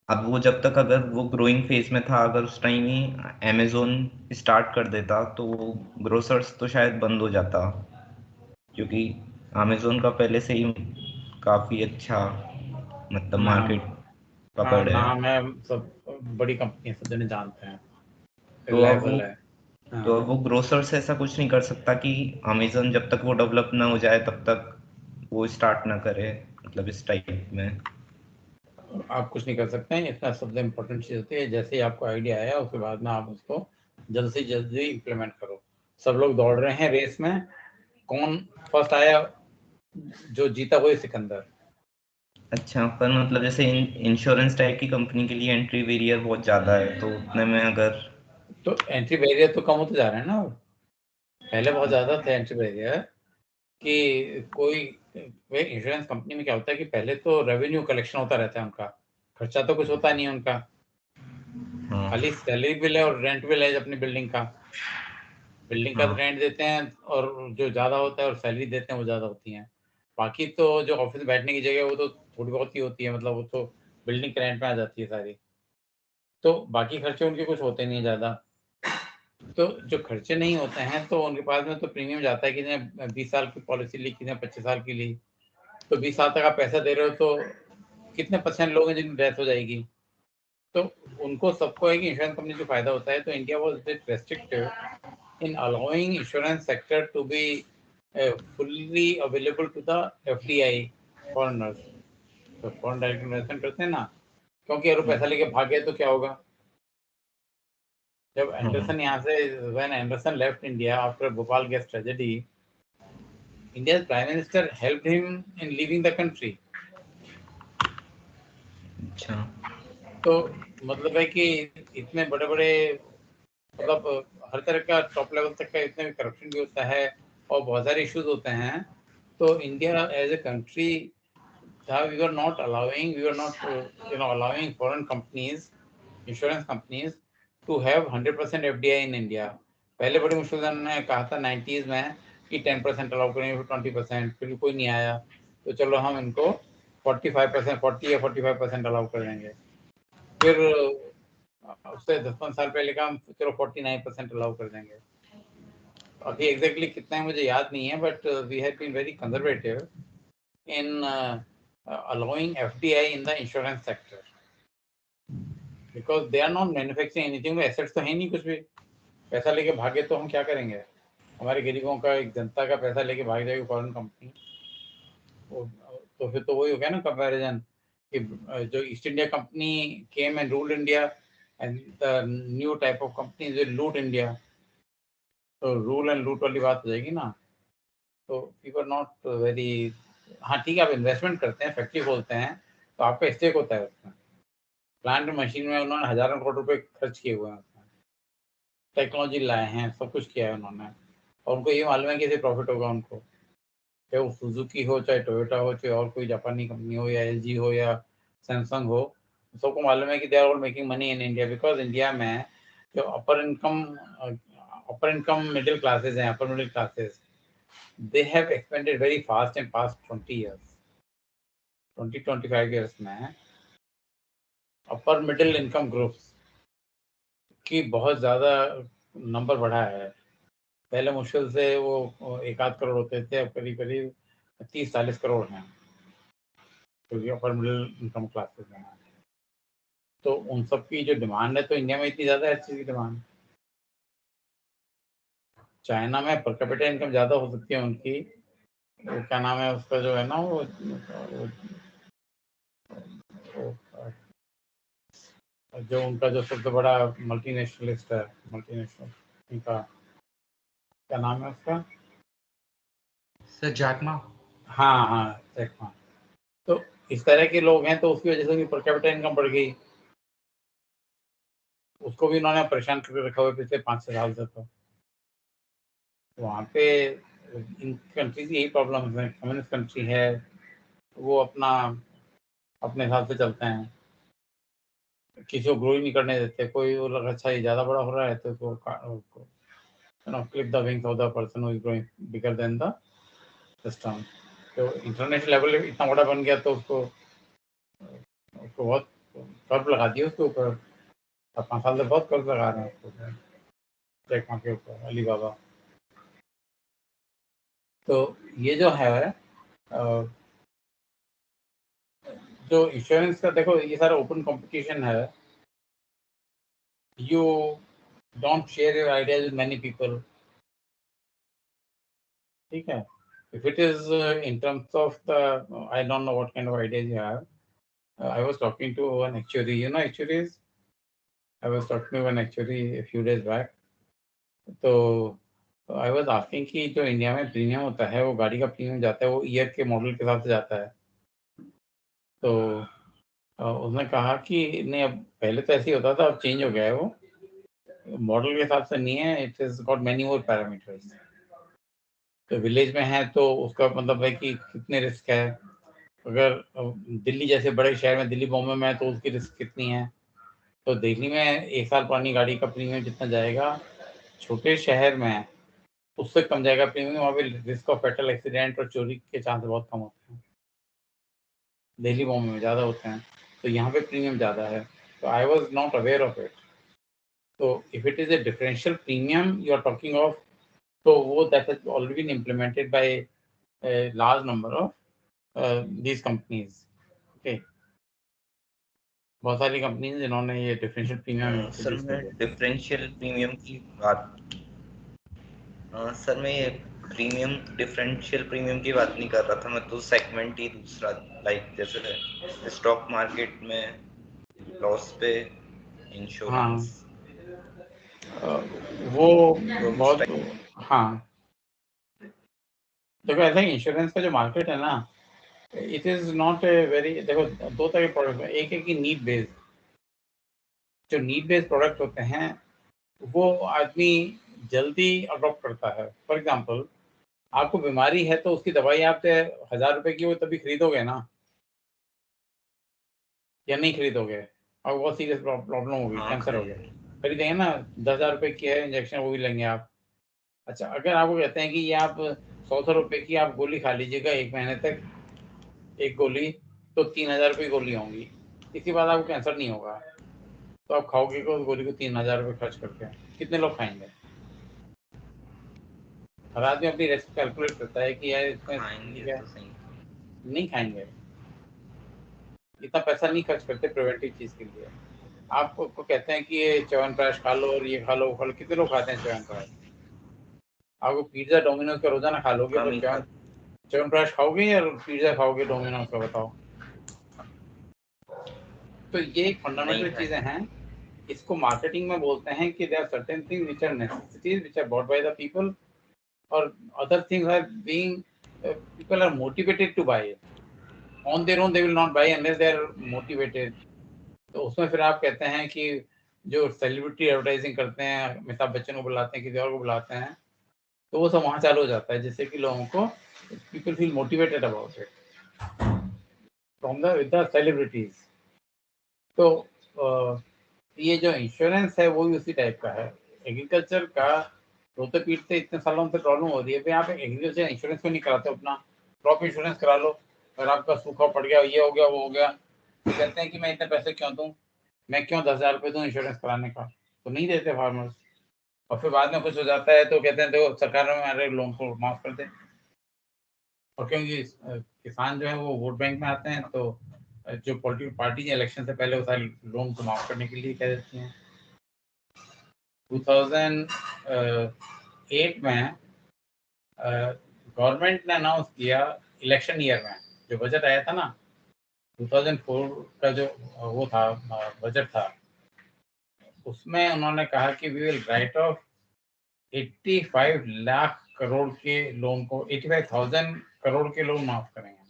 अब वो जब तक अगर वो ग्रोइंग फेज में था अगर उस टाइम ही अमेजोन स्टार्ट कर देता तो वो ग्रोसर्स तो शायद बंद हो जाता, क्योंकि अमेजोन का पहले से ही काफी अच्छा मतलब नाम, मार्केट हाँ पकड़ है। नाम है, सब बड़ी कंपनी सब जने जानते हैं, तो अब रिलायबल वो है। तो हाँ, अब वो ग्रोसर्स ऐसा कुछ नहीं कर सकता कि अमेजोन जब तक वो डेवलप ना हो जाए तब तक वो स्टार्ट ना करे, मतलब इस टाइप में। आप कुछ नहीं कर सकते हैं। इसका सबसे इम्पोर्टेंट चीज़ होती है जैसे ही आपको आइडिया आया उसके बाद में आप उसको जल्द से जल्द इम्प्लीमेंट करो। सब लोग दौड़ रहे हैं रेस में, कौन फर्स्ट आया, जो जीता वही सिकंदर। अच्छा, पर मतलब जैसे इंश्योरेंस टाइप की कंपनी के लिए एंट्री बैरियर बहुत ज़्यादा है तो उतने में अगर तो एंट्री बैरियर तो कम होते जा रहे हैं ना। पहले बहुत ज़्यादा थे एंट्री बैरियर कि कोई इंश्योरेंस कंपनी में क्या होता है कि पहले तो रेवेन्यू कलेक्शन होता रहता है उनका, खर्चा तो कुछ होता नहीं है उनका, हाँ खाली सैलरी बिल है और रेंट बिल है अपनी बिल्डिंग का। बिल्डिंग का हाँ रेंट देते हैं और जो ज़्यादा होता है और सैलरी देते हैं वो ज़्यादा होती हैं। बाकी तो जो ऑफिस में बैठने की जगह वो तो थोड़ी बहुत ही होती है, मतलब वो तो बिल्डिंग के रेंट में आ जाती है सारी। तो बाकी खर्चे उनके कुछ होते नहीं है ज़्यादा। तो जो खर्चे नहीं होते हैं तो उनके पास में तो प्रीमियम जाता है। किसी ने 20 साल की पॉलिसी ली, किसी ने 25 साल की ली, तो 20 साल तक आप पैसा दे रहे हो तो कितने % लोग हैं जिनकी डेथ हो जाएगी। तो उनको सबको है कि इंश्योरेंस कंपनी को फायदा होता है। तो India was bit restrictive in allowing insurance sector to be fully available to the FDI foreigners। तो फॉरेन डायरेक्ट इन्वेस्टमेंट करते हैं ना, क्योंकि अगर पैसा लेके भाग गए तो क्या होगा। जब एंडरसन यहाँ से when Anderson left India after Bhopal gas tragedy, India's prime minister helped him in leaving the country। अच्छा तो मतलब है कि इतने बड़े बड़े मतलब हर तरह का टॉप लेवल तक का इतने करप्शन भी होता है और बहुत सारे इश्यूज होते हैं। तो India as a country we were not allowing foreign companies, insurance companies to have 100% FDI in India। पहले बड़ी मुश्किल से उन्होंने कहा था 90s में कि 10% अलाउ करेंगे, फिर 20%, फिर कोई नहीं आया तो चलो हम इनको 45%, 40 या 45% अलाउ कर देंगे। फिर उससे 10-15 साल पहले का हम चलो 49% अलाउ कर देंगे। अभी एग्जैक्टली कितना है मुझे याद नहीं है, but we have been very conservative in allowing FDI in the insurance sector because they are not manufacturing anything। assets तो है नहीं कुछ भी, पैसा लेके भागे तो हम क्या करेंगे। हमारे गरीबों का, एक जनता का पैसा लेके भाग जाएगी फॉरेन कंपनी, तो फिर तो वही हो गया ना कंपैरिजन कि जो east India company came and ruled India and the new type of companies will लूट इंडिया। तो रूल एंड लूट वाली बात हो जाएगी ना। तो वी वर नॉट वेरी, हाँ ठीक है आप इन्वेस्टमेंट करते हैं, फैक्ट्री खोलते हैं तो आपका स्टेक होता है उसमें। प्लांट मशीन में उन्होंने हजारों करोड़ रुपए खर्च किए हुए हैं उसमें, टेक्नोलॉजी लाए हैं, सब कुछ किया है उन्होंने, और उनको ये मालूम है कि इससे प्रॉफिट होगा उनको। चाहे वो सुजुकी हो, चाहे टोयोटा हो, चाहे और कोई जापानी कंपनी हो, या LG हो, या सैमसंग हो, सबको मालूम है कि they are all making money in India. Because India में जो अपर इनकम मिडिल क्लासेज हैं, upper middle classes, they have expanded very fast in past 20 years, 20-25 years में अपर मिडिल इनकम ग्रुप्स की बहुत ज़्यादा नंबर बढ़ा है। पहले मुश्किल से वो 1-8 करोड़ होते थे, अब करीब करीब 30-40 करोड़ हैं क्योंकि अपर मिडिल इनकम क्लासेस हैं। तो उन सब की जो डिमांड है, तो इंडिया में इतनी ज़्यादा है चीज़ की डिमांड। चाइना में पर कैपिटा इनकम ज़्यादा हो सकती है उनकी, वो क्या नाम है उसका जो है ना वो जो उनका जो सबसे बड़ा मल्टीनेशनलिस्ट है, मल्टीनेशनल उनका क्या नाम है उसका? Sir Jack Ma. हाँ हाँ जैक मा। तो इस तरह के लोग हैं, तो उसकी वजह से उनकी पर कैपिटा इनकम बढ़ गई। उसको भी उन्होंने परेशान करके रखा हुआ पिछले 5-6 साल से। तो वहाँ पे इन कंट्रीज यही प्रॉब्लम है, कम्युनिस्ट कंट्री है, वो अपने हिसाब से चलते हैं, किसी को ग्रो ही नहीं करने देते। कोई वो लगा अच्छा ये ज़्यादा बड़ा हो रहा है तो clip the wings of the person who is growing bigger than the system. तो इंटरनेशनल लेवल इतना बड़ा बन गया तो उसको बहुत कर्व लगा दिया उसके ऊपर। 5 साल से बहुत कर्व लगा रहे हैं उसके ऊपर, जैक मा के ऊपर, अलीबाबा। तो ये जो है जो इंश्योरेंस का देखो, ये सारा ओपन कंपटीशन है। You don't share your ideas with many people. ठीक है? If it is in terms of the, I don't know what kind of ideas you have. I was talking to an actuary. You know actuaries? I was talking to an actuary a few days back. तो I was asking कि जो India में premium होता है, वो गाड़ी का premium जाता है, वो ईयर के मॉडल के हिसाब से जाता है। तो उसने कहा कि नहीं, अब पहले तो ऐसे ही होता था, अब चेंज हो गया है, वो मॉडल के हिसाब से नहीं है। It is got many more parameters. तो विलेज में है तो उसका मतलब है कि कितने रिस्क है। अगर दिल्ली जैसे बड़े शहर में, दिल्ली बॉम्बे में है, तो उसकी रिस्क कितनी है। तो दिल्ली में 1 साल पुरानी गाड़ी का प्रीमियम जितना जाएगा, छोटे शहर में उससे कम जाएगा प्रीमियम। वहाँ पे रिस्क ऑफ फैटल एक्सीडेंट और चोरी के चांस बहुत कम होते हैं, दिल्ली बॉम्बे में ज़्यादा होते हैं। तो यहाँ पे प्रीमियम ज़्यादा है। तो I was not aware of it. तो if it is a differential premium you are talking of, तो वो that has already been implemented by large number of these companies. Okay, बहुत सारी कंपनीज जिन्होंने ये डिफरेंशियल प्रीमियम सर मैं differential premium की बात सर मैं ये प्रीमियम डिफरेंशियल प्रीमियम की बात नहीं कर रहा था। मैं तो सेगमेंट ही दूसरा, लाइक जैसे स्टॉक मार्केट में लॉस पे इंश्योरेंस। वो बहुत, हाँ देखो ऐसा इंश्योरेंस का जो मार्केट है ना, it is not a very, देखो 2 तरह के प्रोडक्ट है। एक है कि नीड बेस्ड। जो नीड बेस्ड प्रोडक्ट होते हैं वो आदमी जल्दी अडॉप्ट करता है। फॉर एग्जांपल, आपको बीमारी है तो उसकी दवाई आप 1000 रुपए की हो तभी खरीदोगे ना, या नहीं खरीदोगे? और बहुत सीरियस प्रॉब्लम होगी, कैंसर हो गया, खरीदेंगे ना। 10,000 रुपए की है इंजेक्शन, वो भी लेंगे आप। अच्छा, अगर आपको कहते हैं कि ये आप 100 रुपए की आप गोली खा लीजिएगा 1 महीने तक, एक गोली, तो 3000 रुपये की गोली होंगी। इसके बाद आपको कैंसर नहीं होगा, तो आप खाओगे को उस गोली को 3000 रुपये खर्च करके? कितने लोग खाएंगे? हर आदमी अपनी रिस्क कैलकुलेट करता है कि यार इसमें नहीं खाएंगे, इतना पैसा नहीं खर्च करते प्रिवेंटिव चीज के लिए। आपको कहते हैं कि ये च्यवनप्राश खा लो और ये खा लो, कितने लोग खाते हैं च्यवनप्राश? आपको पिज्जा डोमिनोज का रोजाना खा लोगे, पर च्यवनप्राश खाओगे या पिज्जा खाओगे डोमिनोज का, बताओ? तो ये एक फंडामेंटल चीजें हैं। इसको मार्केटिंग में बोलते हैं कि there are certain things which are necessities which are bought by the people, और other things are being, people are motivated to buy it. On their own they will not buy unless they are motivated. तो उसमें फिर आप कहते हैं कि जो celebrity advertising करते हैं, अमिताभ बच्चन को बुलाते हैं, किसी और को बुलाते हैं, तो वो सब वहाँ चालू हो जाता है, जिससे कि लोगों को, people feel motivated about it from the celebrities. तो ये जो इंश्योरेंस है वो भी उसी टाइप का है। एग्रीकल्चर का रोते पीटते इतने सालों से प्रॉब्लम हो रही है, भाई आप एग्रीकल्चर इंश्योरेंस क्यों नहीं कराते? अपना क्रॉप इंश्योरेंस करा लो। अगर आपका सूखा पड़ गया, ये हो गया, वो हो गया, तो कहते हैं कि मैं इतने पैसे क्यों दूं, मैं क्यों 10,000 रुपये दूं इंश्योरेंस कराने का? तो नहीं देते फार्मर्स। और फिर बाद में कुछ हो जाता है तो कहते हैं देखो सरकार में हमारे लोन को माफ कर दे। और क्योंकि किसान जो है वो वोट बैंक में आते हैं, तो जो पॉलिटिकल पार्टी इलेक्शन से पहले वो सारे लोन को माफ करने के लिए कह देती हैं। 2008 में गवर्नमेंट ने अनाउंस किया इलेक्शन ईयर में, जो बजट आया था ना 2004 का जो वो था बजट था, उसमें उन्होंने कहा कि we will write off 85 lakh crore के लोन को, 85,000 करोड़ के लोन माफ करेंगे।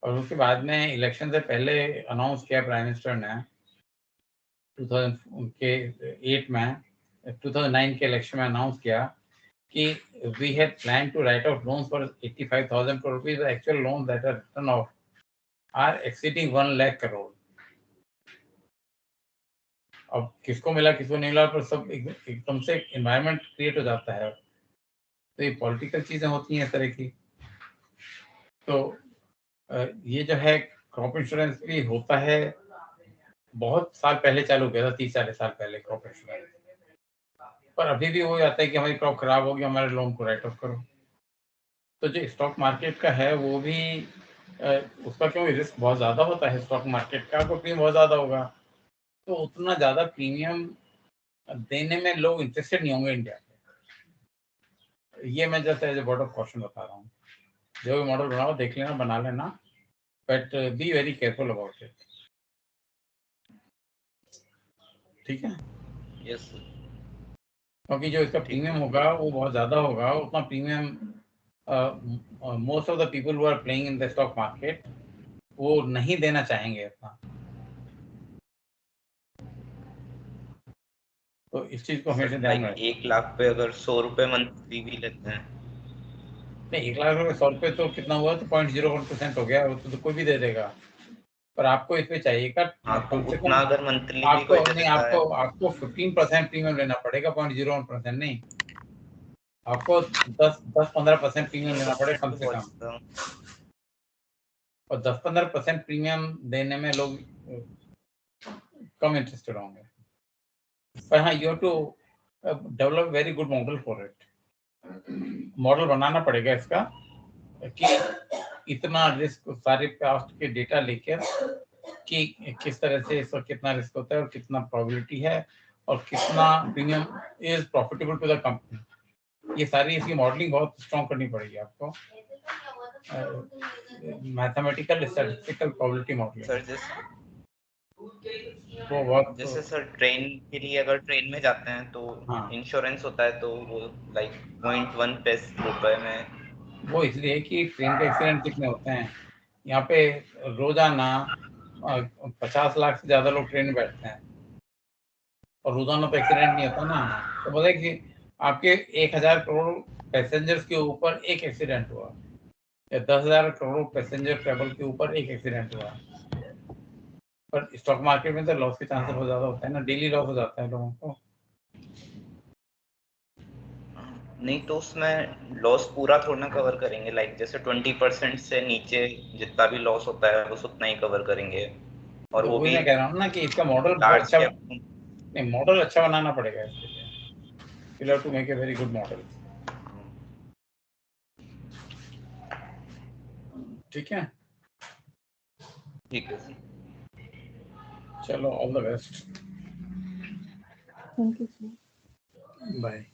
और उसके बाद में इलेक्शन से पहले अनाउंस किया प्राइम मिनिस्टर ने 2008 में 2009 के इलेक्शन में अनाउंस किया कि we had plan to write off loans for 85,000 crore rupees, actual loan that are written off are exceeding 1 lakh crore. अब किसको मिला किसको नहीं मिला, पर सब एकदम से एनवायरनमेंट क्रिएट हो जाता है। तो ये पॉलिटिकल चीजें होती हैं इस तरह की। तो ये जो है क्रॉप इंश्योरेंस भी होता है, बहुत साल पहले चालू किया था, 30-40 साल पहले क्रॉप इंश्योरेंस, पर अभी भी वो आता है कि हमारी क्रॉप खराब होगी, हमारे लोन को राइट ऑफ करो। तो जो स्टॉक मार्केट का है वो भी उसका क्यों रिस्क बहुत ज़्यादा होता है, स्टॉक मार्केट का प्रीमियम बहुत ज़्यादा होगा, तो उतना ज़्यादा प्रीमियम देने में लोग इंटरेस्टेड नहीं होंगे इंडिया में। ये मैं just as a word of caution बता रहा हूँ। जो भी मॉडल बनाओ देख लेना, बना लेना, but be very careful about it. ठीक है? यस। क्योंकि जो इसका प्रीमियम होगा वो बहुत ज़्यादा होगा, उतना premium most of the people who are playing in the stock market वो नहीं देना चाहेंगे उतना। तो इस चीज को हमेशा ध्यान रखें। 1 लाख पे अगर 100 रुपए मंथली भी लेते हैं, नहीं 1 लाख रुपए 100 रुपए तो कितना हुआ, तो 0.01% हो गया, वो तो कोई भी दे देगा। पर आपको इसमें चाहिए का तो कम से उतना कम अगर मंथली भी आपको कोई नहीं, देता है, आपको 15% प्रीमियम लेना पड़ेगा, 0.01% नहीं, आपको 10-15% प्रीमियम लेना पड़ेगा कम से कम। और 10-15% प्रीमियम देने में लोग कम इंटरेस्टेड होंगे। पर हाँ, you have to develop very good model for it. Model बनाना पड़ेगा इसका कि इतना रिस्क, सारे पास्ट के डेटा लेकर कि किस तरह से इसका कितना रिस्क होता है और कितना प्रोबेबिलिटी है और कितना premium is profitable to the company. ये सारी इसकी मॉडलिंग बहुत स्ट्रॉन्ग करनी पड़ेगी आपको, mathematical statistical probability modelling. Sir वो बहुत जैसे सर ट्रेन के लिए अगर ट्रेन में जाते हैं तो इंश्योरेंस होता है, तो वो लाइक 0.1 रुपए में। वो इसलिए कि ट्रेन के एक्सीडेंट कितने होते हैं यहाँ पे रोजाना, 50 लाख से ज्यादा लोग ट्रेन में बैठते हैं और रोजाना तो एक्सीडेंट नहीं होता ना। तो बोले कि आपके 1,000 करोड़ पैसेंजर्स के ऊपर एक एक्सीडेंट हुआ या 10,000 करोड़ पैसेंजर ट्रेवल के ऊपर एक एक्सीडेंट हुआ। पर स्टॉक मार्केट में तो लॉस के चांसेस बहुत ज्यादा होता है ना, डेली लॉस हो जाता है लोगों को। नहीं तो उसमें लॉस पूरा थोड़ा ना कवर करेंगे, लाइक जैसे 20% से नीचे जितना भी लॉस होता है बस उतना ही कवर करेंगे। और तो वो भी मैं कह रहा हूँ ना कि इसका मॉडल अच्छा, नहीं मॉडल अच्छा बनाना पड़ेगा इसके लिए। You have to make a very good model. ठीक है? ठीक है, चलो, all the best. Thank you sir. Bye.